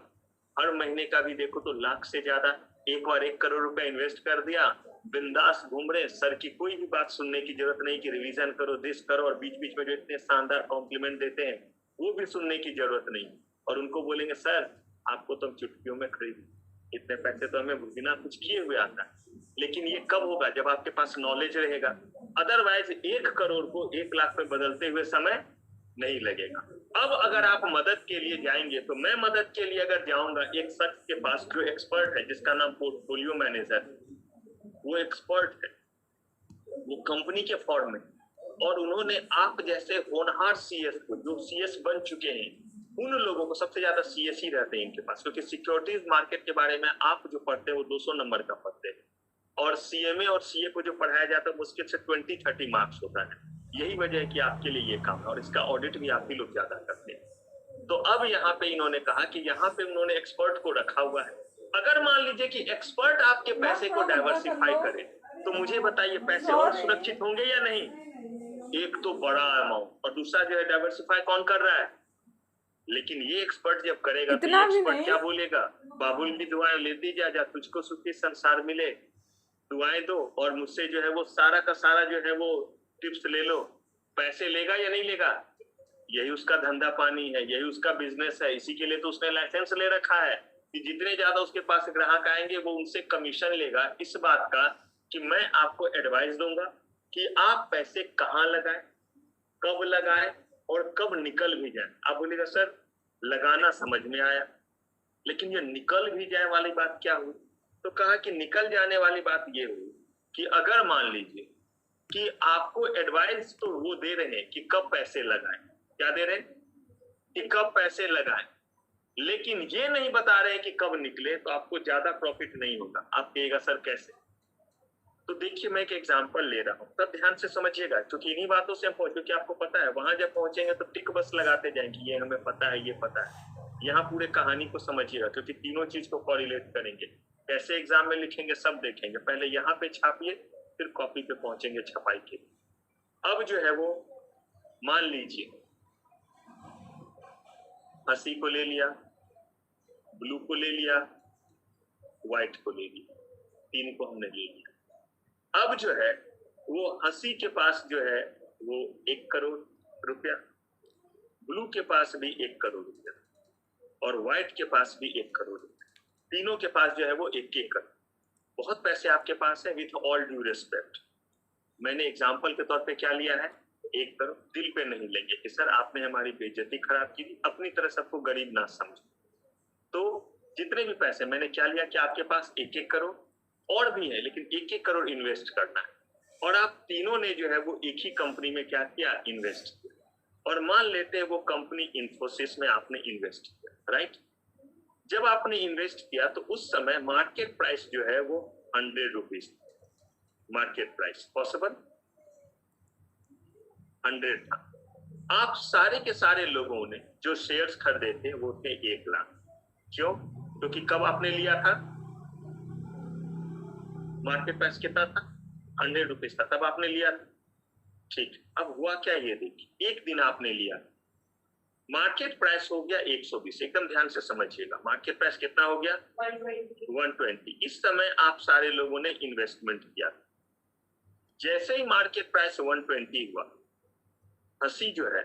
हर महीने का भी देखो तो लाख से ज्यादा, एक बार 1 करोड़ रुपए इन्वेस्ट कर दिया, बिंदास घूम रहे, सर की कोई भी बात सुनने की जरूरत नहीं कि रिवीजन करो, दिस करो, और बीच बीच में जो इतने शानदार कॉम्प्लीमेंट देते हैं वो भी सुनने की जरूरत नहीं। और उनको बोलेंगे सर आपको तो हम चुटकियों में खरीद, इतने पैसे तो हमें बिना कुछ किए हुए आता है। लेकिन ये कब होगा? जब आपके पास नॉलेज रहेगा। अदरवाइज 1 करोड़ को 1 लाख में बदलते हुए समय नहीं लगेगा। अब अगर आप मदद के लिए जाएंगे तो मैं मदद के लिए अगर जाऊंगा एक शख्स के पास जो एक्सपर्ट है, जिसका नाम पोर्टफोलियो मैनेजर, वो एक्सपर्ट है, वो कंपनी के फॉर्म में, और उन्होंने आप जैसे होनहार सीएस को, जो सीएस बन चुके हैं, उन लोगों को, सबसे ज्यादा सीएस ही रहते हैं इनके पास, क्योंकि सिक्योरिटीज मार्केट के बारे में आप जो पढ़ते हैं वो 200 नंबर का पढ़ते हैं, और सीएमए और सीए को जो पढ़ाया जाता है मुश्किल से 20-30 मार्क्स होता है। यही वजह है कि आपके लिए ये काम है और इसका ऑडिट भी आप ही लोग ज्यादा करते हैं। तो अब यहाँ पे इन्होंने कहा कि यहाँ पे उन्होंने एक्सपर्ट को रखा हुआ है। अगर मान लीजिए कि एक्सपर्ट आपके पैसे को डाइवर्सिफाई करे तो मुझे बताइए पैसे और सुरक्षित होंगे या नहीं? एक तो बड़ा अमाउंट और दूसरा जो है डाइवर्सिफाई कौन कर रहा है? लेकिन ये एक्सपर्ट जब करेगा तो ये एक्सपर्ट क्या बोलेगा? बाबुल की दुआएं लेती जा, तुझको सुखी संसार मिले, दुआएं दो और मुझसे जो है वो सारा का सारा जो है वो टिप्स ले लो। पैसे लेगा या नहीं लेगा? यही उसका धंधा पानी है, यही उसका बिजनेस है। इसी के लिए तो उसने लाइसेंस ले रखा है कि जितने ज्यादा उसके पास ग्राहक आएंगे वो उनसे कमीशन लेगा इस बात का कि मैं आपको एडवाइस दूंगा कि आप पैसे कहाँ लगाएं, कब लगाएं और कब निकल भी जाए। आप बोलेगा सर लगाना समझ में आया, लेकिन ये निकल भी जाए वाली बात क्या हुई? तो कहा कि निकल जाने वाली बात ये हुई कि अगर मान लीजिए कि आपको एडवाइस तो वो दे रहे हैं कि कब पैसे लगाएं, क्या दे रहे हैं कि कब पैसे लगाएं, लेकिन ये नहीं बता रहे हैं कि कब निकले, तो आपको ज्यादा प्रॉफिट नहीं होगा। आप कहिएगा सर कैसे? तो देखिए मैं एक एग्जांपल ले रहा हूँ, तब ध्यान से समझिएगा, क्योंकि इन्हीं बातों से हम पहुंचे कि आपको पता है वहां जब पहुंचेंगे तो टिक बस लगाते जाएंगे, ये हमें पता है, ये पता है। यहाँ पूरे कहानी को समझिएगा क्योंकि तीनों चीज को कोरिलेट करेंगे। कैसे एग्जाम में लिखेंगे सब देखेंगे। पहले यहाँ पे छापिए, फिर कॉपी पे पहुंचेंगे छपाई के। अब जो है वो मान लीजिए हंसी को ले लिया, ब्लू को ले लिया, व्हाइट को ले लिया, तीन को हमने ले लिया। अब जो है वो हंसी के पास जो है वो 1 करोड़ रुपया, ब्लू के पास भी 1 करोड़ रुपया और व्हाइट के पास भी 1 करोड़ रुपया। तीनों के पास जो है वो 1-1 करोड़। बहुत पैसे आपके पास है। विथ ऑल ड्यू रिस्पेक्ट मैंने एग्जाम्पल के तौर पे क्या लिया है, 1 करोड़। दिल पे नहीं लेंगे कि सर आपने हमारी बेइज्जती खराब की, अपनी तरह सबको गरीब ना समझो। तो जितने भी पैसे मैंने क्या लिया कि आपके पास 1-1 करोड़ और भी है, लेकिन 1-1 करोड़ इन्वेस्ट करना है। और आप तीनों ने जो है वो एक ही कंपनी में क्या किया, इन्वेस्ट किया। और मान लेते हैं वो कंपनी इंफोसिस में आपने इन्वेस्ट किया, राइट। जब आपने इन्वेस्ट किया तो उस समय मार्केट प्राइस जो है वो 100 रुपीज, मार्केट प्राइस पॉसिबल 100 था। आप सारे के सारे लोगों ने जो शेयर्स खरीदे थे वो थे 1 लाख। क्यों? क्योंकि कब आपने लिया था, मार्केट प्राइस कितना था, 100 रुपीज था, तब आपने लिया था। ठीक, अब हुआ क्या ये देखिए, एक दिन आपने लिया, मार्केट प्राइस हो गया 120। एकदम ध्यान से समझिएगा, मार्केट प्राइस कितना हो गया, 120। इस समय आप सारे लोगों ने इन्वेस्टमेंट किया। जैसे ही मार्केट प्राइस 120 हुआ, हंसी जो है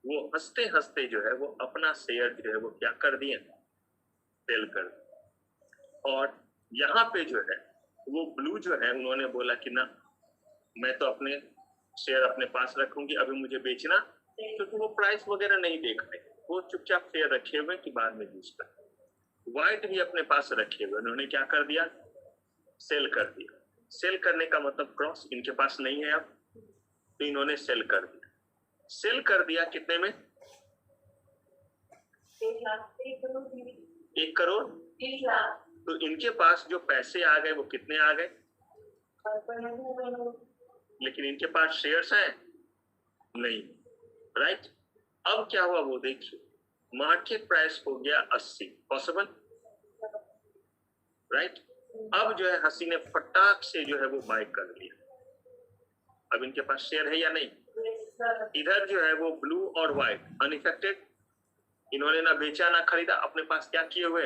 वो हंसते हंसते जो है वो अपना शेयर जो है वो क्या कर दिए, सेल कर दिया। और यहाँ पे जो है वो ब्लू जो है उन्होंने बोला कि ना मैं तो अपने शेयर अपने पास रखूंगी, अभी मुझे बेचना, क्योंकि वो प्राइस वगैरह नहीं देख रहे, वो चुपचाप शेयर रखे हुए कि बाद में यूज कर। व्हाइट भी अपने पास रखे हुए, उन्होंने क्या कर दिया, सेल कर दिया। सेल करने का मतलब क्रॉस, इनके पास नहीं है अब, तो इन्होंने सेल कर दिया। सेल कर दिया कितने में, 1 करोड़। तो इनके पास जो पैसे आ गए वो कितने आ गए, लेकिन इनके पास शेयर्स हैं नहीं, राइट। अब क्या हुआ वो देखिए, मार्केट प्राइस हो गया 80, पॉसिबल, राइट। अब जो है हंसी ने फटाक से जो है वो बाय कर लिया। अब इनके पास शेयर है या नहीं, इधर जो है वो ब्लू और व्हाइट अनइफेक्टेड, इन्होंने ना बेचा ना खरीदा, अपने पास क्या किए हुए,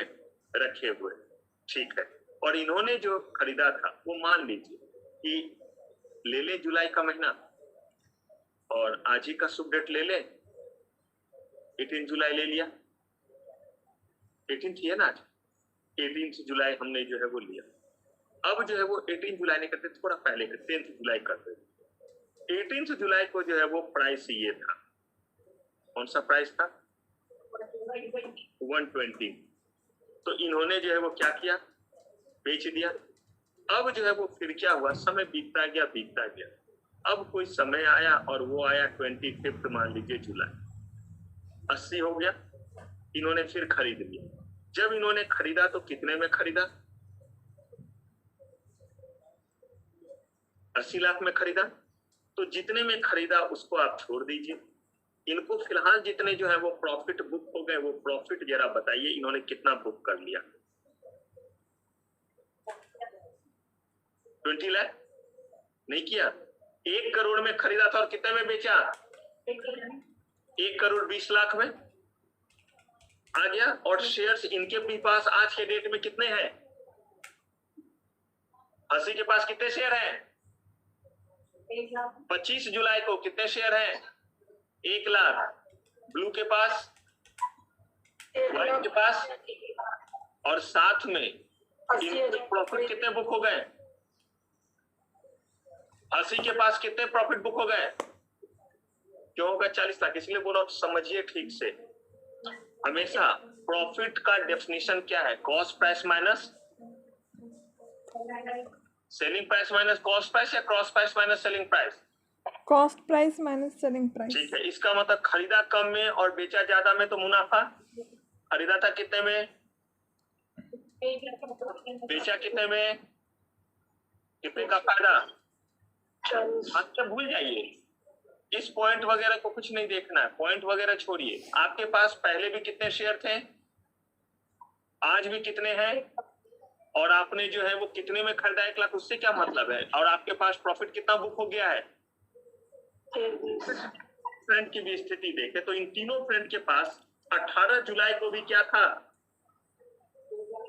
रखे हुए, ठीक है। और इन्होंने जो खरीदा था वो मान लीजिए कि ले ले जुलाई का महीना, और आज ही का शुभ डेट ले ले, 18 जुलाई ले लिया, 18 थी है ना आज, 18 जुलाई हमने जो है वो लिया। अब जो है वो 18 जुलाई नहीं करते, थोड़ा पहले करते, 10 जुलाई करते। 18 जुलाई को जो है वो प्राइस ये था, कौन सा प्राइस था, 120। तो इन्होंने जो है वो क्या किया, बेच दिया। अब जो है वो फिर क्या हुआ, समय बीतता गया बीतता गया। अब कोई समय आया और वो आया 25 मान लीजिए जुलाई, 80 हो गया, इन्होंने फिर खरीद लिया। जब इन्होंने खरीदा तो कितने में खरीदा, 80 लाख में खरीदा, तो जितने में खरीदा उसको आप छोड़ दीजिए। इनको फिलहाल जितने जो है वो प्रॉफिट बुक हो गए, वो प्रॉफिट जरा बताइए इन्होंने कितना बुक कर लिया। 20 लाख नहीं किया। 1 करोड़ में खरीदा था और कितने में बेचा? 1 करोड़ 20 लाख में आ गया। और शेयर्स इनके भी पास आज के डेट में कितने हैं? हंसी के पास कितने शेयर हैं? 25 जुलाई को कितने शेयर हैं? 1 लाख। ब्लू के पास, व्हाइट के पास, और साथ में इनके प्रॉफिट कितने बुक हो गए? हंसी के पास कितने प्रॉफिट बुक हो गए? क्यों होगा 40 लाख? इसलिए बोला समझिए ठीक से। हमेशा प्रॉफिट का डेफिनेशन क्या है? Cost price minus selling price minus cost price, या cost price minus selling price? Cost price minus selling price. ठीक है, इसका मतलब खरीदा कम में और बेचा ज्यादा में तो मुनाफा। खरीदा था कितने में, बेचा कितने में, कितने का फायदा? अच्छा भूल जाइए, इस पॉइंट वगैरह को कुछ नहीं देखना है, पॉइंट वगैरह छोड़िए। आपके पास पहले भी कितने शेयर थे, आज भी कितने हैं, और आपने जो है वो कितने में खरीदा 1 लाख, उससे क्या मतलब है? और आपके पास प्रॉफिट कितना बुक हो गया है? फ्रेंड की भी स्थिति देखे तो इन तीनों फ्रेंड के पास 18 जुलाई को भी क्या था?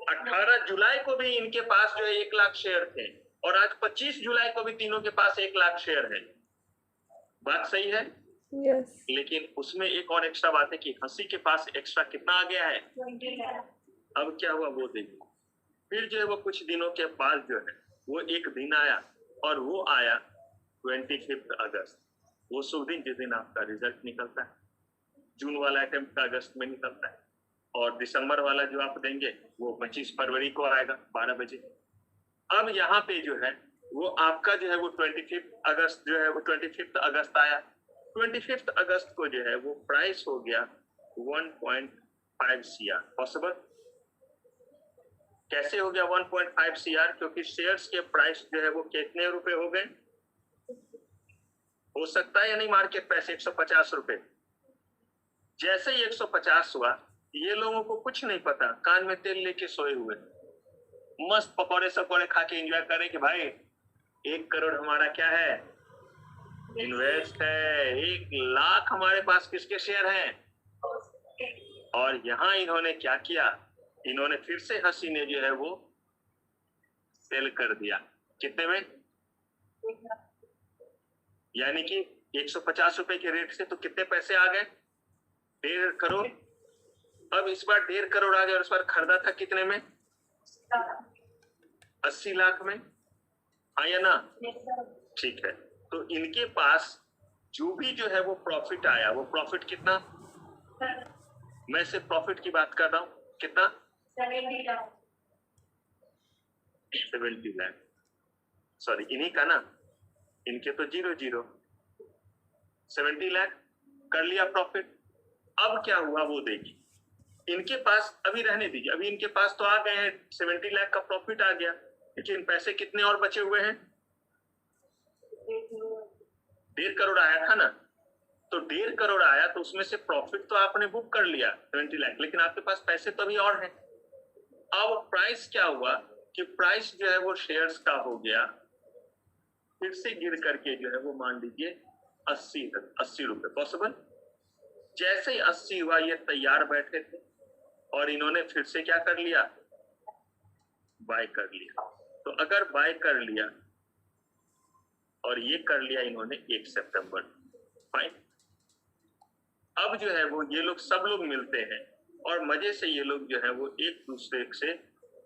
18 जुलाई को भी इनके पास जो है 1 लाख शेयर थे, और आज 25 जुलाई को भी तीनों के पास 1 लाख शेयर है। बात सही है? यस। लेकिन उसमें एक और एक्स्ट्रा बात है कि हंसी के पास एक्स्ट्रा कितना आ गया है? अब क्या हुआ वो देखिए। फिर जो है वो कुछ दिनों के बाद जो है वो एक दिन आया, और वो आया 25 अगस्त। वो शुभ दिन जिस दिन आपका रिजल्ट निकलता है। जून वाला अटेम्प्ट अगस्त में निकलता है, और दिसंबर वाला जो आप देंगे वो 25 फरवरी को आएगा 12 बजे। अब यहाँ पे जो है वो आपका जो है वो 25 अगस्त जो है वो 25 अगस्त आया। 25 अगस्त को जो है वो प्राइस हो गया 1.5 CR। पॉसिबल कैसे हो गया 1.5 CR? क्योंकि शेयर्स के प्राइस जो है वो कितने रुपए हो गए? हो सकता है या नहीं मार्केट प्राइस 150 रुपए। जैसे ही 150 हुआ, ये लोगों को कुछ नहीं पता, कान में तेल लेके सोए हुए, मस्त पकौड़े सकोड़े खा के एंजॉय करें कि भाई 1 करोड़ हमारा क्या है, इन्वेस्ट है, 1 लाख हमारे पास किसके शेयर हैं। और यहाँ इन्होंने क्या किया? इन्होंने फिर से हंसी ने जो है वो सेल कर दिया। कितने में? यानी कि 150 रुपए के रेट से तो कितने पैसे आ गए? 1.5 करोड़। अब इस बार 1.5 करोड़ आ गए, और इस बार खरीदा था कितने में? 80 लाख में। हाँ या ना? ठीक है, तो इनके पास जो भी जो है वो प्रॉफिट आया, वो प्रॉफिट कितना? मैं सिर्फ प्रॉफिट की बात कर रहा हूँ। कितना? 70 लाख। सॉरी, इन्हीं का ना, इनके तो 0 70 लाख कर लिया प्रॉफिट। अब क्या हुआ वो देखिए। इनके पास अभी रहने दीजिए, अभी इनके पास तो आ गए हैं 70 लाख का प्रॉफिट आ गया, लेकिन पैसे कितने और बचे हुए हैं? 1.5 करोड़ आया था ना, तो 1.5 करोड़ आया तो उसमें से प्रॉफिट तो आपने बुक कर लिया 70 लाख, लेकिन आपके पास पैसे तो अभी और हैं। अब प्राइस क्या हुआ कि प्राइस जो है वो शेयर्स का हो गया फिर से गिर करके जो है वो मान लीजिए 80 रुपए। पॉसिबल? जैसे ही 80 हुआ, ये तैयार बैठे थे और इन्होंने फिर से क्या कर लिया? बाय कर लिया। तो अगर बाय कर लिया और ये कर लिया इन्होंने 1 सितंबर, फाइन। अब जो है वो ये लोग सब लोग मिलते हैं और मजे से ये लोग जो है वो एक दूसरे से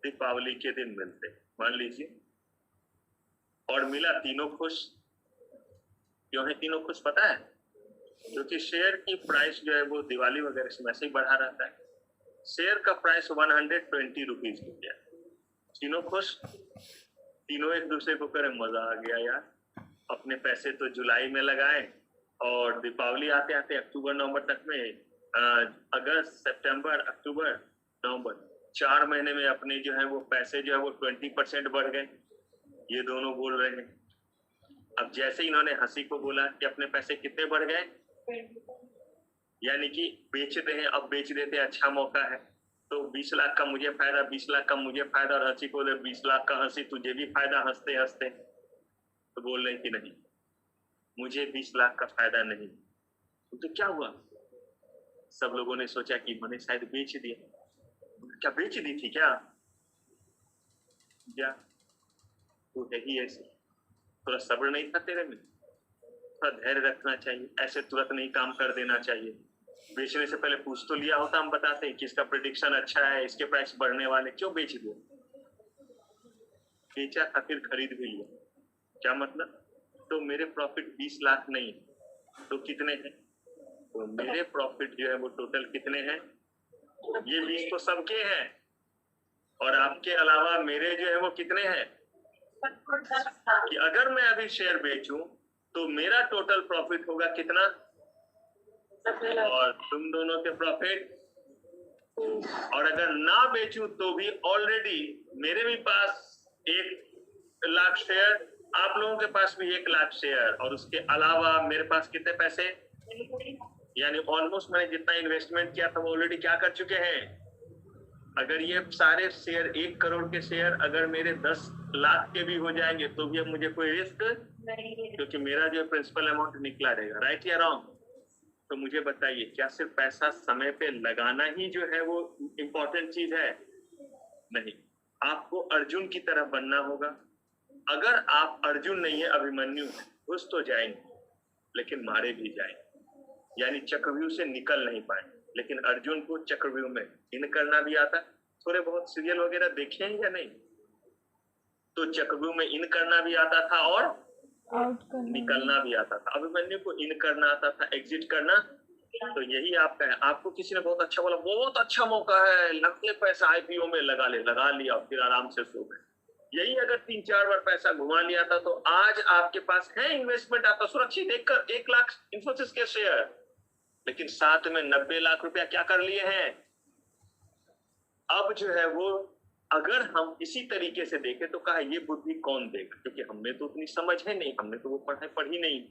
दीपावली के दिन मिलते हैं, मान लीजिए। और मिला, तीनों खुश। क्यों है तीनों खुश पता है? क्योंकि शेयर की प्राइस जो है वो दिवाली वगैरह से वैसे ही बढ़ा रहता है। शेयर का प्राइस 120 रुपीज हो गया। तीनों खुश, तीनों एक दूसरे को करें मजा आ गया यार, अपने पैसे तो जुलाई में लगाए और दीपावली आते आते अक्टूबर नवंबर तक में अगस्त सितंबर अक्टूबर नवंबर 4 महीने में अपने जो है वो पैसे जो है वो 20% बढ़ गए। ये दोनों बोल रहे हैं। अब जैसे इन्होंने हंसी को बोला कि अपने पैसे कितने बढ़ गए, यानी कि बेच रहे हैं, अब बेच देते हैं, अच्छा मौका है, तो 20 लाख का मुझे फायदा, 20 लाख का मुझे फायदा, और हंसी को 20 लाख का हंसी तुझे भी फायदा, हंसते हंसते तो बोल रहे कि नहीं मुझे 20 लाख का फायदा नहीं। तो क्या हुआ, सब लोगों ने सोचा कि मैंने शायद बेच दिया। क्या बेच दी थी क्या? तो यही ऐसे थोड़ा सब्र नहीं था तेरे में, थोड़ा धैर्य रखना चाहिए, ऐसे तुरंत नहीं काम कर देना चाहिए। बेचने से पहले पूछ तो लिया होता, हम बताते हैं कि इसका प्रेडिक्शन अच्छा है, इसके प्राइस बढ़ने वाले, क्यों बेच दिया? बेचा था फिर खरीद भी लिया, क्या मतलब? तो मेरे प्रॉफिट 20 लाख नहीं तो कितने हैं? तो मेरे प्रॉफिट जो है वो टोटल कितने हैं? ये 20 तो सबके हैं, और आपके अलावा मेरे जो है वो कितने हैं? कि अगर मैं अभी शेयर बेचूं तो मेरा टोटल प्रॉफिट होगा कितना, और तुम दोनों के प्रॉफिट, और अगर ना बेचूं तो भी ऑलरेडी मेरे भी पास 1 लाख शेयर, आप लोगों के पास भी 1 लाख शेयर, और उसके अलावा मेरे पास कितने पैसे, यानी ऑलमोस्ट मैंने जितना इन्वेस्टमेंट किया था वो ऑलरेडी क्या कर चुके हैं। अगर ये सारे शेयर 1 करोड़ के शेयर अगर मेरे 10 लाख के भी हो जाएंगे तो भी अब मुझे कोई रिस्क नहीं, क्योंकि मेरा जो प्रिंसिपल अमाउंट निकला रहेगा। राइट या रॉन्ग? तो मुझे बताइए, क्या सिर्फ पैसा समय पे लगाना ही जो है वो इम्पोर्टेंट चीज है? नहीं, आपको अर्जुन की तरह बनना होगा। अगर आप अर्जुन नहीं है, अभिमन्यु है, घुस तो जाएंगे लेकिन मारे भी जाएंगे, यानी चक्रव्यूह से निकल नहीं पाए। लेकिन अर्जुन को चक्रव्यूह में इन करना भी आता। थोड़े बहुत सीरियल वगैरह देखे हैं या नहीं? तो चक्रव्यूह में इन करना भी आता था और निकलना भी आता था। अभिमन्यु को इन करना आता था, एग्जिट करना। तो यही आपका है। आपको किसी ने बहुत अच्छा बोला, बहुत अच्छा मौका है, लगते पैसा आईपीओ में लगा लिया, फिर आराम से सो गए। यही अगर 3-4 बार पैसा घुमा लिया था तो आज आपके पास है इन्वेस्टमेंट, आपका सुरक्षित, देखकर 1 लाख इंफोसिस के शेयर, लेकिन साथ में 90 लाख रुपया क्या कर लिए हैं। अब जो है वो अगर हम इसी तरीके से देखें तो कहा ये बुद्धि कौन देगा, क्योंकि हमने तो उतनी समझ है नहीं, हमने तो वो पढ़ी नहीं।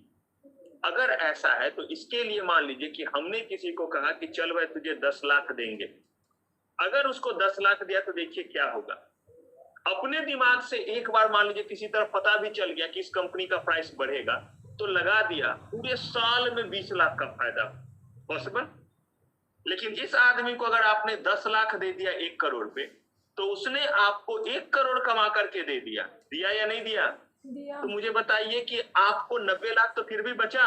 अगर ऐसा है तो इसके लिए मान लीजिए कि हमने किसी को कहा कि चल भाई तुझे 10 लाख देंगे, अगर उसको 10 लाख दिया तो देखिए क्या होगा। अपने दिमाग से एक बार मान लीजिए किसी तरह पता भी चल गया कि इस कंपनी का प्राइस बढ़ेगा, तो लगा दिया, पूरे साल में 20 लाख का फायदा पॉसिबल। लेकिन इस आदमी को अगर आपने 10 लाख दे दिया 1 करोड़ पे, तो उसने आपको 1 करोड़ कमा करके दे दिया या नहीं दिया? तो मुझे बताइए कि आपको 90 लाख तो फिर भी बचा।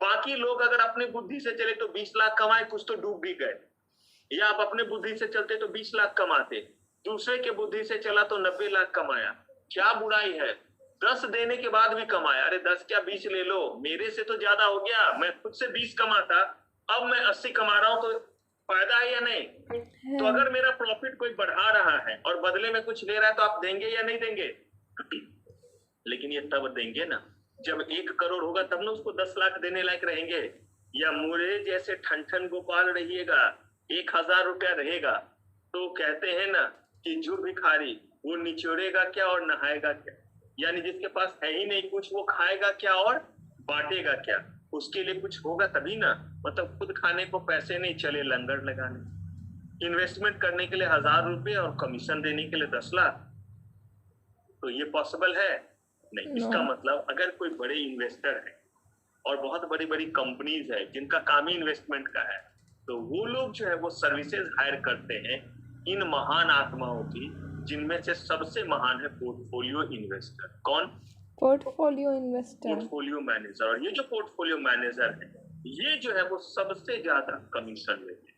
बाकी लोग अगर अपने बुद्धि से चले तो 20 लाख कमाए, कुछ तो डूब भी गए। या आप अपने बुद्धि से चलते तो 20 लाख कमाते, दूसरे के बुद्धि से चला तो 90 लाख कमाया। क्या बुराई है? 10 देने के बाद भी कमाया। अरे 10 क्या 20 ले लो, मेरे से तो ज्यादा हो गया। मैं खुद से 20 कमाता, अब मैं 80 कमा रहा हूं, तो फायदा है या नहीं? तो अगर मेरा प्रॉफिट कोई बढ़ा रहा है और बदले में कुछ ले रहा है तो आप देंगे या नहीं देंगे? लेकिन ये तब देंगे ना जब 1 करोड़ होगा, तब ना उसको 10 लाख देने लायक रहेंगे। या मुझे जैसे ठन गोपाल रहिएगा, 1000 रुपया रहेगा, तो कहते हैं ना कि जो भिखारी वो निचोड़ेगा क्या और नहाएगा क्या, यानी जिसके पास है ही नहीं कुछ, वो खाएगा क्या और बांटेगा क्या? उसके लिए कुछ होगा तभी ना। मतलब खुद खाने को पैसे नहीं, चले लंगर लगाने। इन्वेस्टमेंट करने के लिए 1000 रुपये और कमीशन देने के लिए 10 लाख, तो ये पॉसिबल है नहीं। इसका मतलब अगर कोई बड़े इन्वेस्टर है और बहुत बड़ी बड़ी कंपनीज है जिनका काम ही इन्वेस्टमेंट का है, तो वो लोग जो है वो सर्विसेज हायर करते हैं इन महान आत्माओं की, जिनमें से सबसे महान है पोर्टफोलियो इन्वेस्टर। कौन? Portfolio investor, portfolio manager. और ये जो पोर्टफोलियो मैनेजर है, ये जो है वो सबसे ज्यादा कमीशन लेते हैं,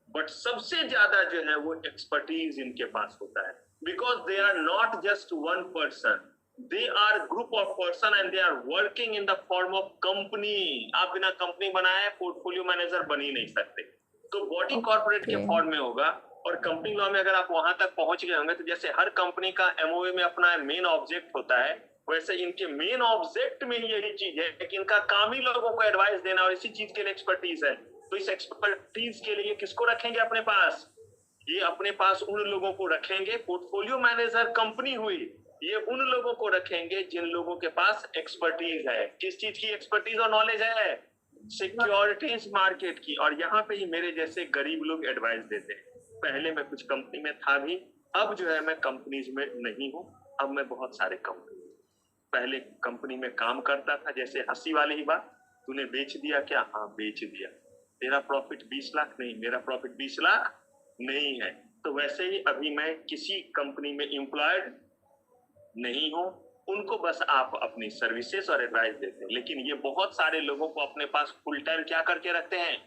बट सबसे ज्यादा जो है वो एक्सपर्टीज इनके पास होता है, because they are not just one person, they are group of person and they are working in the form of company। आप बिना कंपनी बनाए पोर्टफोलियो मैनेजर बन ही नहीं सकते। तो बॉडी कॉर्पोरेट के फॉर्म में होगा। और कंपनी लॉ में अगर आप वहां तक पहुंच गए होंगे, तो जैसे हर कंपनी का एमओए में अपना मेन ऑब्जेक्ट होता है, वैसे इनके मेन ऑब्जेक्ट में ही यही चीज है कि इनका काम ही लोगों को एडवाइस देना, और इसी चीज के लिए एक्सपर्टीज है। तो इस एक्सपर्टीज के लिए किसको रखेंगे अपने पास? ये अपने पास उन लोगों को रखेंगे। पोर्टफोलियो मैनेजर कंपनी हुई, ये उन लोगों को रखेंगे जिन लोगों के पास एक्सपर्टीज है। किस चीज की एक्सपर्टीज और नॉलेज है? सिक्योरिटीज मार्केट की। और यहाँ पे ही मेरे जैसे गरीब लोग एडवाइस देते हैं। पहले मैं कुछ कंपनी में था भी, अब जो है मैं कंपनीज में नहीं हूँ। अब मैं बहुत सारे कंपनी, पहले कंपनी में काम करता था। जैसे हंसी वाली ही बात, तूने बेच दिया क्या? हाँ बेच दिया। तेरा प्रॉफिट 20 लाख? नहीं, मेरा प्रॉफिट 20 लाख नहीं है। तो वैसे ही अभी मैं किसी कंपनी में एम्प्लॉयड नहीं हूँ। उनको बस आप अपनी सर्विसेज और एडवाइस देते हैं। लेकिन ये बहुत सारे लोगों को अपने पास फुल टाइम क्या करके रखते हैं?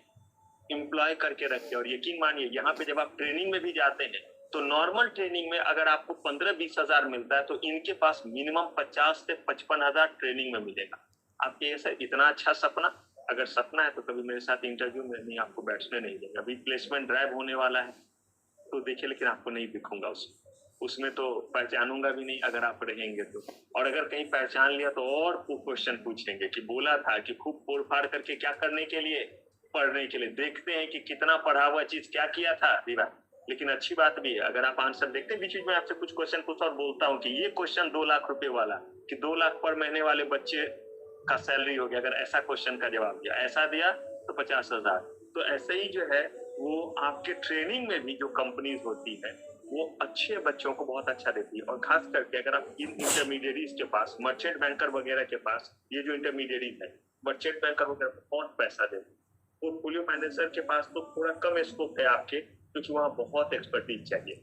एम्प्लॉय करके रखते हैं। और यकीन मानिए, यहाँ पे जब आप ट्रेनिंग में भी जाते हैं तो नॉर्मल ट्रेनिंग में अगर आपको 15-20 हजार मिलता है, तो इनके पास मिनिमम 50 से 55 हजार ट्रेनिंग में मिलेगा। आपके ऐसा इतना अच्छा सपना, अगर सपना है तो कभी मेरे साथ इंटरव्यू में नहीं, आपको बैठने नहीं देगा। अभी प्लेसमेंट ड्राइव होने वाला है तो देखिए, लेकिन आपको नहीं दिखूंगा उसमें तो पहचानूंगा भी नहीं अगर आप रहेंगे तो। और अगर कहीं पहचान लिया तो और क्वेश्चन पूछेंगे कि बोला था कि खूब फोड़ फाड़ करके क्या करने के लिए? पढ़ने के लिए। देखते हैं कि कितना पढ़ा हुआ चीज क्या किया था दीवा। लेकिन अच्छी बात भी है, अगर आप आंसर देखते हैं, बीच बीच में आपसे कुछ क्वेश्चन पूछता और बोलता हूँ कि ये क्वेश्चन 2 लाख रुपए वाला, कि 2 लाख पर महीने वाले बच्चे का सैलरी हो गया, अगर ऐसा क्वेश्चन का जवाब दिया, ऐसा दिया तो 50 हजार। तो ऐसे ही जो है वो आपके ट्रेनिंग में भी जो कंपनीज होती है वो अच्छे बच्चों को बहुत अच्छा देती है। और खास करके अगर आप इन इंटरमीडिएरीज के पास, मर्चेंट बैंकर वगैरह के पास, ये जो इंटरमीडिएरीज है, मर्चेंट बैंकर वगैरह बहुत पैसा देते हैं। पोर्टफोलियो मैनेजर के पास तो थोड़ा कम स्कोप है आपके, क्योंकि वहाँ बहुत एक्सपर्टीज चाहिए।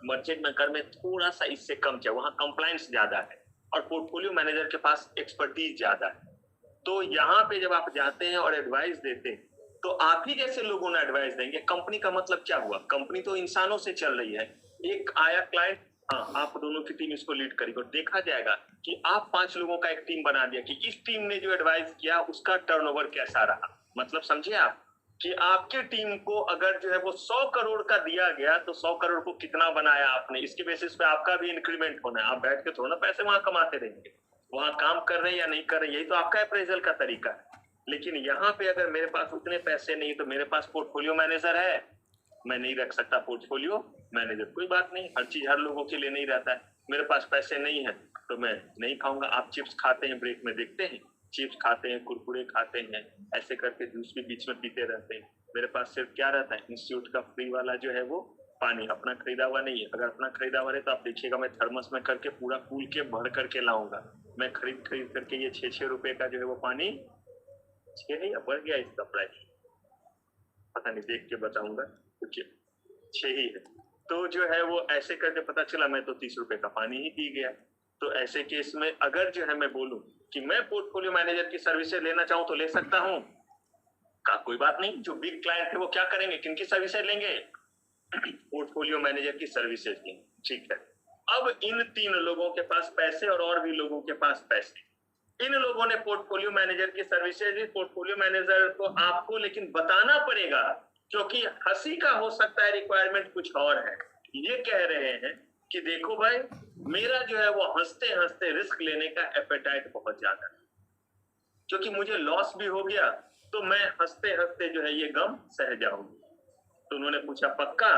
मर्चेंट बैंकर में थोड़ा सा इससे कम चाहिए, वहाँ कंप्लायंस ज्यादा है। और पोर्टफोलियो मैनेजर के पास एक्सपर्टीज ज्यादा है। तो यहाँ पे जब आप जाते हैं और एडवाइस देते हैं, तो आप ही जैसे लोगों ने एडवाइस देंगे। कंपनी का मतलब क्या हुआ? कंपनी तो इंसानों से चल रही है। एक आया क्लाइंट, हाँ आप दोनों की टीम इसको लीड करेगी, और देखा जाएगा कि आप 5 लोगों का एक टीम बना दिया कि इस टीम ने जो एडवाइस किया उसका टर्नओवर कैसा रहा। मतलब समझिए आप कि आपके टीम को अगर जो है वो 100 करोड़ का दिया गया, तो 100 करोड़ को कितना बनाया आपने, इसके बेसिस पे आपका भी इंक्रीमेंट होना है। आप बैठ के थोड़ा ना पैसे वहां कमाते रहेंगे, वहां काम कर रहे हैं या नहीं कर रहे, यही तो आपका अप्रेजल का तरीका है। लेकिन यहाँ पे अगर मेरे पास उतने पैसे नहीं, तो मेरे पास पोर्टफोलियो मैनेजर है, मैं नहीं रख सकता पोर्टफोलियो मैनेजर। कोई बात नहीं, हर चीज हर लोगों के लिए नहीं रहता है। मेरे पास पैसे नहीं है तो मैं नहीं खाऊंगा। आप चिप्स खाते हैं, ब्रेक में देखते हैं, चिप्स खाते हैं, कुरकुरे खाते हैं, ऐसे करके जूस भी बीच में पीते रहते हैं। मेरे पास सिर्फ क्या रहता है, इंस्टीट्यूट का फ्री वाला जो है वो पानी, अपना खरीदा हुआ नहीं है। अगर अपना खरीदा हुआ है तो आप देखिएगा, मैं थर्मस में करके पूरा कूल के भर करके लाऊंगा। मैं खरीद करके ये 6-6 रुपए का जो है वो पानी, 6 नहीं, बढ़ गया इसका प्राइस, पता नहीं, देख के बताऊंगा, कुछ 6 ही है। तो जो है वो ऐसे करके पता चला मैं तो 30 रुपए का पानी ही पी गया। तो ऐसे केस में अगर जो है मैं बोलूं कि मैं पोर्टफोलियो मैनेजर की सर्विसेज लेना चाहूं तो ले सकता हूं का? कोई बात नहीं। जो बिग क्लाइंट है वो क्या करेंगे, किनकी सर्विसेज लेंगे? पोर्टफोलियो मैनेजर की सर्विसेज लेंगे। ठीक है, अब इन 3 लोगों के पास पैसे और भी लोगों के पास पैसे। इन लोगों ने पोर्टफोलियो मैनेजर की सर्विसेज दी। पोर्टफोलियो मैनेजर को आपको लेकिन बताना पड़ेगा, क्योंकि हंसी का हो सकता है रिक्वायरमेंट कुछ और है। ये कह रहे हैं कि देखो भाई, मेरा जो है वो हंसते हंसते रिस्क लेने का एपेटाइट बहुत ज्यादा है, क्योंकि मुझे लॉस भी हो गया तो मैं हंसते हंसते जो है ये गम सह जाऊंगी। तो उन्होंने पूछा पक्का?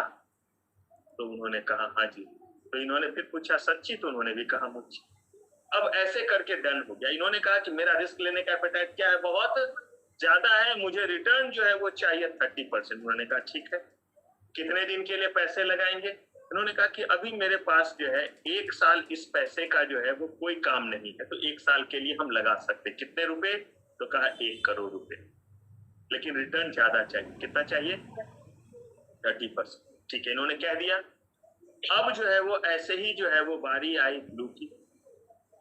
तो उन्होंने कहा हाँ जी। तो इन्होंने फिर पूछा सच्ची? तो उन्होंने भी कहा मुझे। अब ऐसे करके डन हो गया। इन्होंने कहा कि मेरा रिस्क लेने का एपेटाइट क्या है, बहुत ज्यादा है, मुझे रिटर्न जो है वो चाहिए 30%। उन्होंने कहा ठीक है, कितने दिन के लिए पैसे लगाएंगे? उन्होंने कहा कि अभी मेरे पास जो है 1 साल इस पैसे का जो है वो कोई काम नहीं है, तो 1 साल के लिए हम लगा सकते। कितने रुपए? तो कहा 1 करोड़ रुपए, लेकिन रिटर्न ज्यादा चाहिए। कितना चाहिए? 30%। ठीक है, इन्होंने कह दिया। अब जो है वो ऐसे ही जो है वो बारी आई ब्लू की।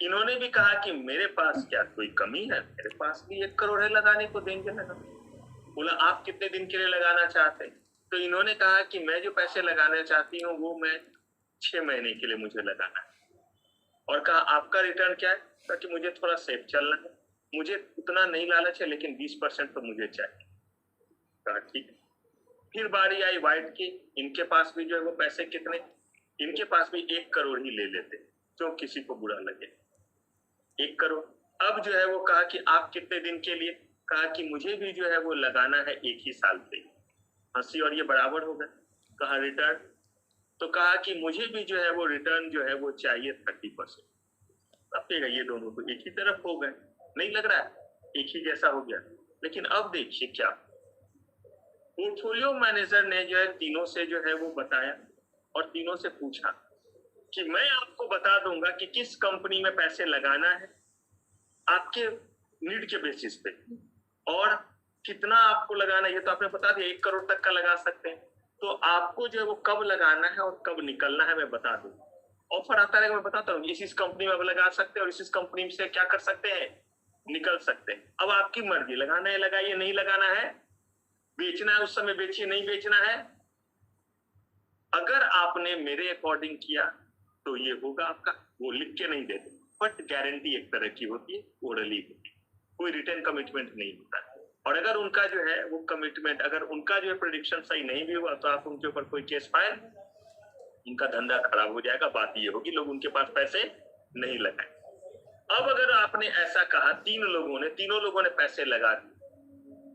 इन्होंने भी कहा कि मेरे पास क्या कोई कमी है, मेरे पास भी 1 करोड़ है, लगाने को देंगे लगा। बोला आप कितने दिन के लिए लगाना चाहते हैं? तो इन्होंने कहा कि मैं जो पैसे लगाना चाहती हूँ वो मैं 6 महीने के लिए मुझे लगाना है। और कहा आपका रिटर्न क्या है? कहा कि मुझे थोड़ा सेफ चलना है, मुझे उतना नहीं लालच है, लेकिन 20% तो मुझे चाहिए। कहा ठीक। फिर बारी आई व्हाइट की। इनके पास भी जो है वो पैसे कितने, इनके पास भी 1 करोड़ ही ले लेते, जो किसी को बुरा लगे। 1 करोड़। अब जो है वो कहा कि आप कितने दिन के लिए? कहा कि मुझे भी जो है वो लगाना है 1 ही साल पे। हंसी और ये बराबर हो गए। कहा रिटर्न? तो कहा कि मुझे भी जो है वो रिटर्न जो है वो चाहिए 30%। अब फिर ये दोनों तो एक ही तरफ हो गए, नहीं लग रहा है एक ही जैसा हो गया। लेकिन अब देखिए क्या, पोर्टफोलियो मैनेजर ने जो है तीनों से जो है वो बताया और तीनों से पूछा कि मैं आपको बता दूंगा कि किस कंपनी में पैसे लगाना है आपके नीड के बेसिस पे, और कितना आपको लगाना है ये तो आपने बता दिया, 1 करोड़ तक का लगा सकते हैं। तो आपको जो है वो कब लगाना है और कब निकलना है मैं बता दूं। ऑफर आता रहेगा, मैं बताता हूँ इस कंपनी में आप लगा सकते हैं और इस कंपनी से क्या कर सकते हैं, निकल सकते हैं। अब आपकी मर्जी, लगाना है लगाइए, नहीं लगाना है बेचना है उस समय बेचिए, नहीं बेचना है। अगर आपने मेरे अकॉर्डिंग किया तो ये होगा आपका, वो लिख के नहीं देते, बट गारंटी एक तरह की होती है, ओरली होती है, कोई रिटर्न कमिटमेंट नहीं होता। और अगर उनका जो है वो कमिटमेंट, अगर उनका जो है प्रेडिक्शन सही नहीं भी हुआ तो आप उनके ऊपर कोई केस फाइल, उनका धंधा खराब हो जाएगा। बात ये होगी लोग उनके पास पैसे नहीं लगाए। अब अगर आपने ऐसा कहा, तीनों लोगों ने पैसे लगा दिए,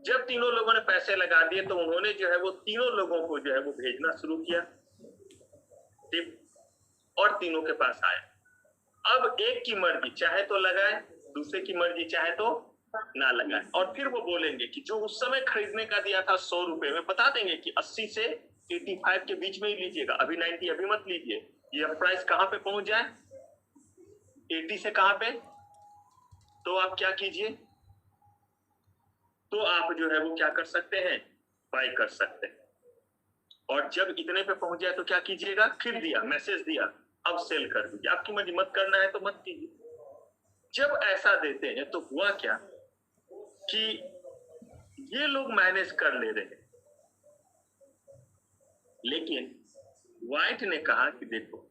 जब तीनों लोगों ने पैसे लगा दिए तो उन्होंने जो है वो तीनों लोगों को जो है वो भेजना शुरू किया टिप, और तीनों के पास आया। अब एक की मर्जी चाहे तो लगाए, दूसरे की मर्जी चाहे तो ना लगाए, और फिर वो बोलेंगे कि जो उस समय खरीदने का दिया था 100 रुपए में, बता देंगे कि 80 से 85 के बीच में ही लीजिएगा, अभी 90 अभी मत लीजिए। ये प्राइस कहां पे पहुंच जाए, 80 से कहां पे, तो आप क्या कीजिए, तो आप जो है वो क्या कर सकते हैं, बाय कर सकते हैं। और जब इतने पे पहुंच जाए तो क्या कीजिएगा, फिर दिया मैसेज दिया, अब सेल कर दीजिए, आपकी मर्जी, मत करना है तो मत कीजिए। जब ऐसा देते हैं तो हुआ क्या कि ये लोग मैनेज कर ले रहे हैं, लेकिन व्हाइट ने कहा कि देखो,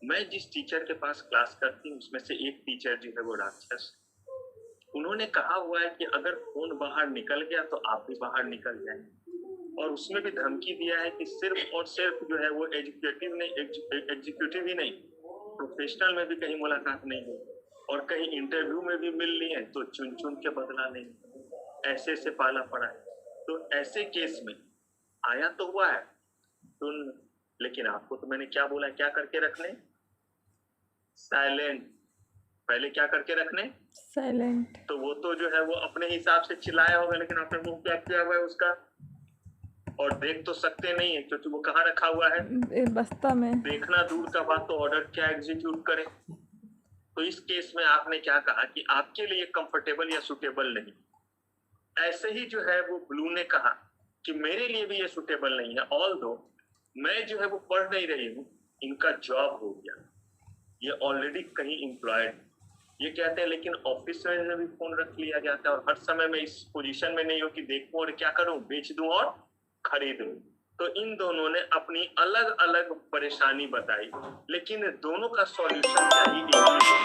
मैं जिस टीचर के पास क्लास करती हूँ उसमें से एक टीचर जो है वो राक्षस, उन्होंने कहा हुआ है कि अगर फोन बाहर निकल गया तो आप भी बाहर निकल जाएंगे, और उसमें भी धमकी दिया है कि सिर्फ और सिर्फ जो है वो एग्जीक्यूटिव ही नहीं, प्रोफेशनल में भी कहीं मुलाकात नहीं हो, और कहीं इंटरव्यू में भी मिल लिए तो चुन चुन के बदला नहीं, ऐसे से पाला पड़ा है। तो ऐसे केस में आया तो हुआ है सुन, लेकिन आपको तो मैंने क्या बोला, क्या करके रखने, साइलेंट। पहले क्या करके रखने, साइलेंट। तो वो तो जो है वो अपने हिसाब से चिल्लाया होगा, लेकिन आपने मुंह क्या किया हुआ है उसका, और देख तो सकते नहीं है क्योंकि वो कहाँ रखा हुआ है, बस्ता में। देखना दूर का बात, तो ऑर्डर क्या एग्जीक्यूट करे। तो इस केस में आपने क्या कहा कि आपके लिए कंफर्टेबल या सुटेबल नहीं। ऐसे ही जो है वो ब्लू ने कहा कि मेरे लिए भी ये सुटेबल नहीं है, ऑल्दो मैं जो है वो पढ़ नहीं रही हूँ, इनका जॉब हो गया, ये ऑलरेडी कहीं एम्प्लॉयड, ये कहते हैं लेकिन ऑफिस में भी फोन रख लिया जाता है, और हर समय मैं इस पोजीशन में नहीं हूँ कि देखूं और क्या करूं, बेच दूं और खरीदूं। तो इन दोनों ने अपनी अलग अलग परेशानी बताई, लेकिन दोनों का सॉल्यूशन चाहिए एक ही।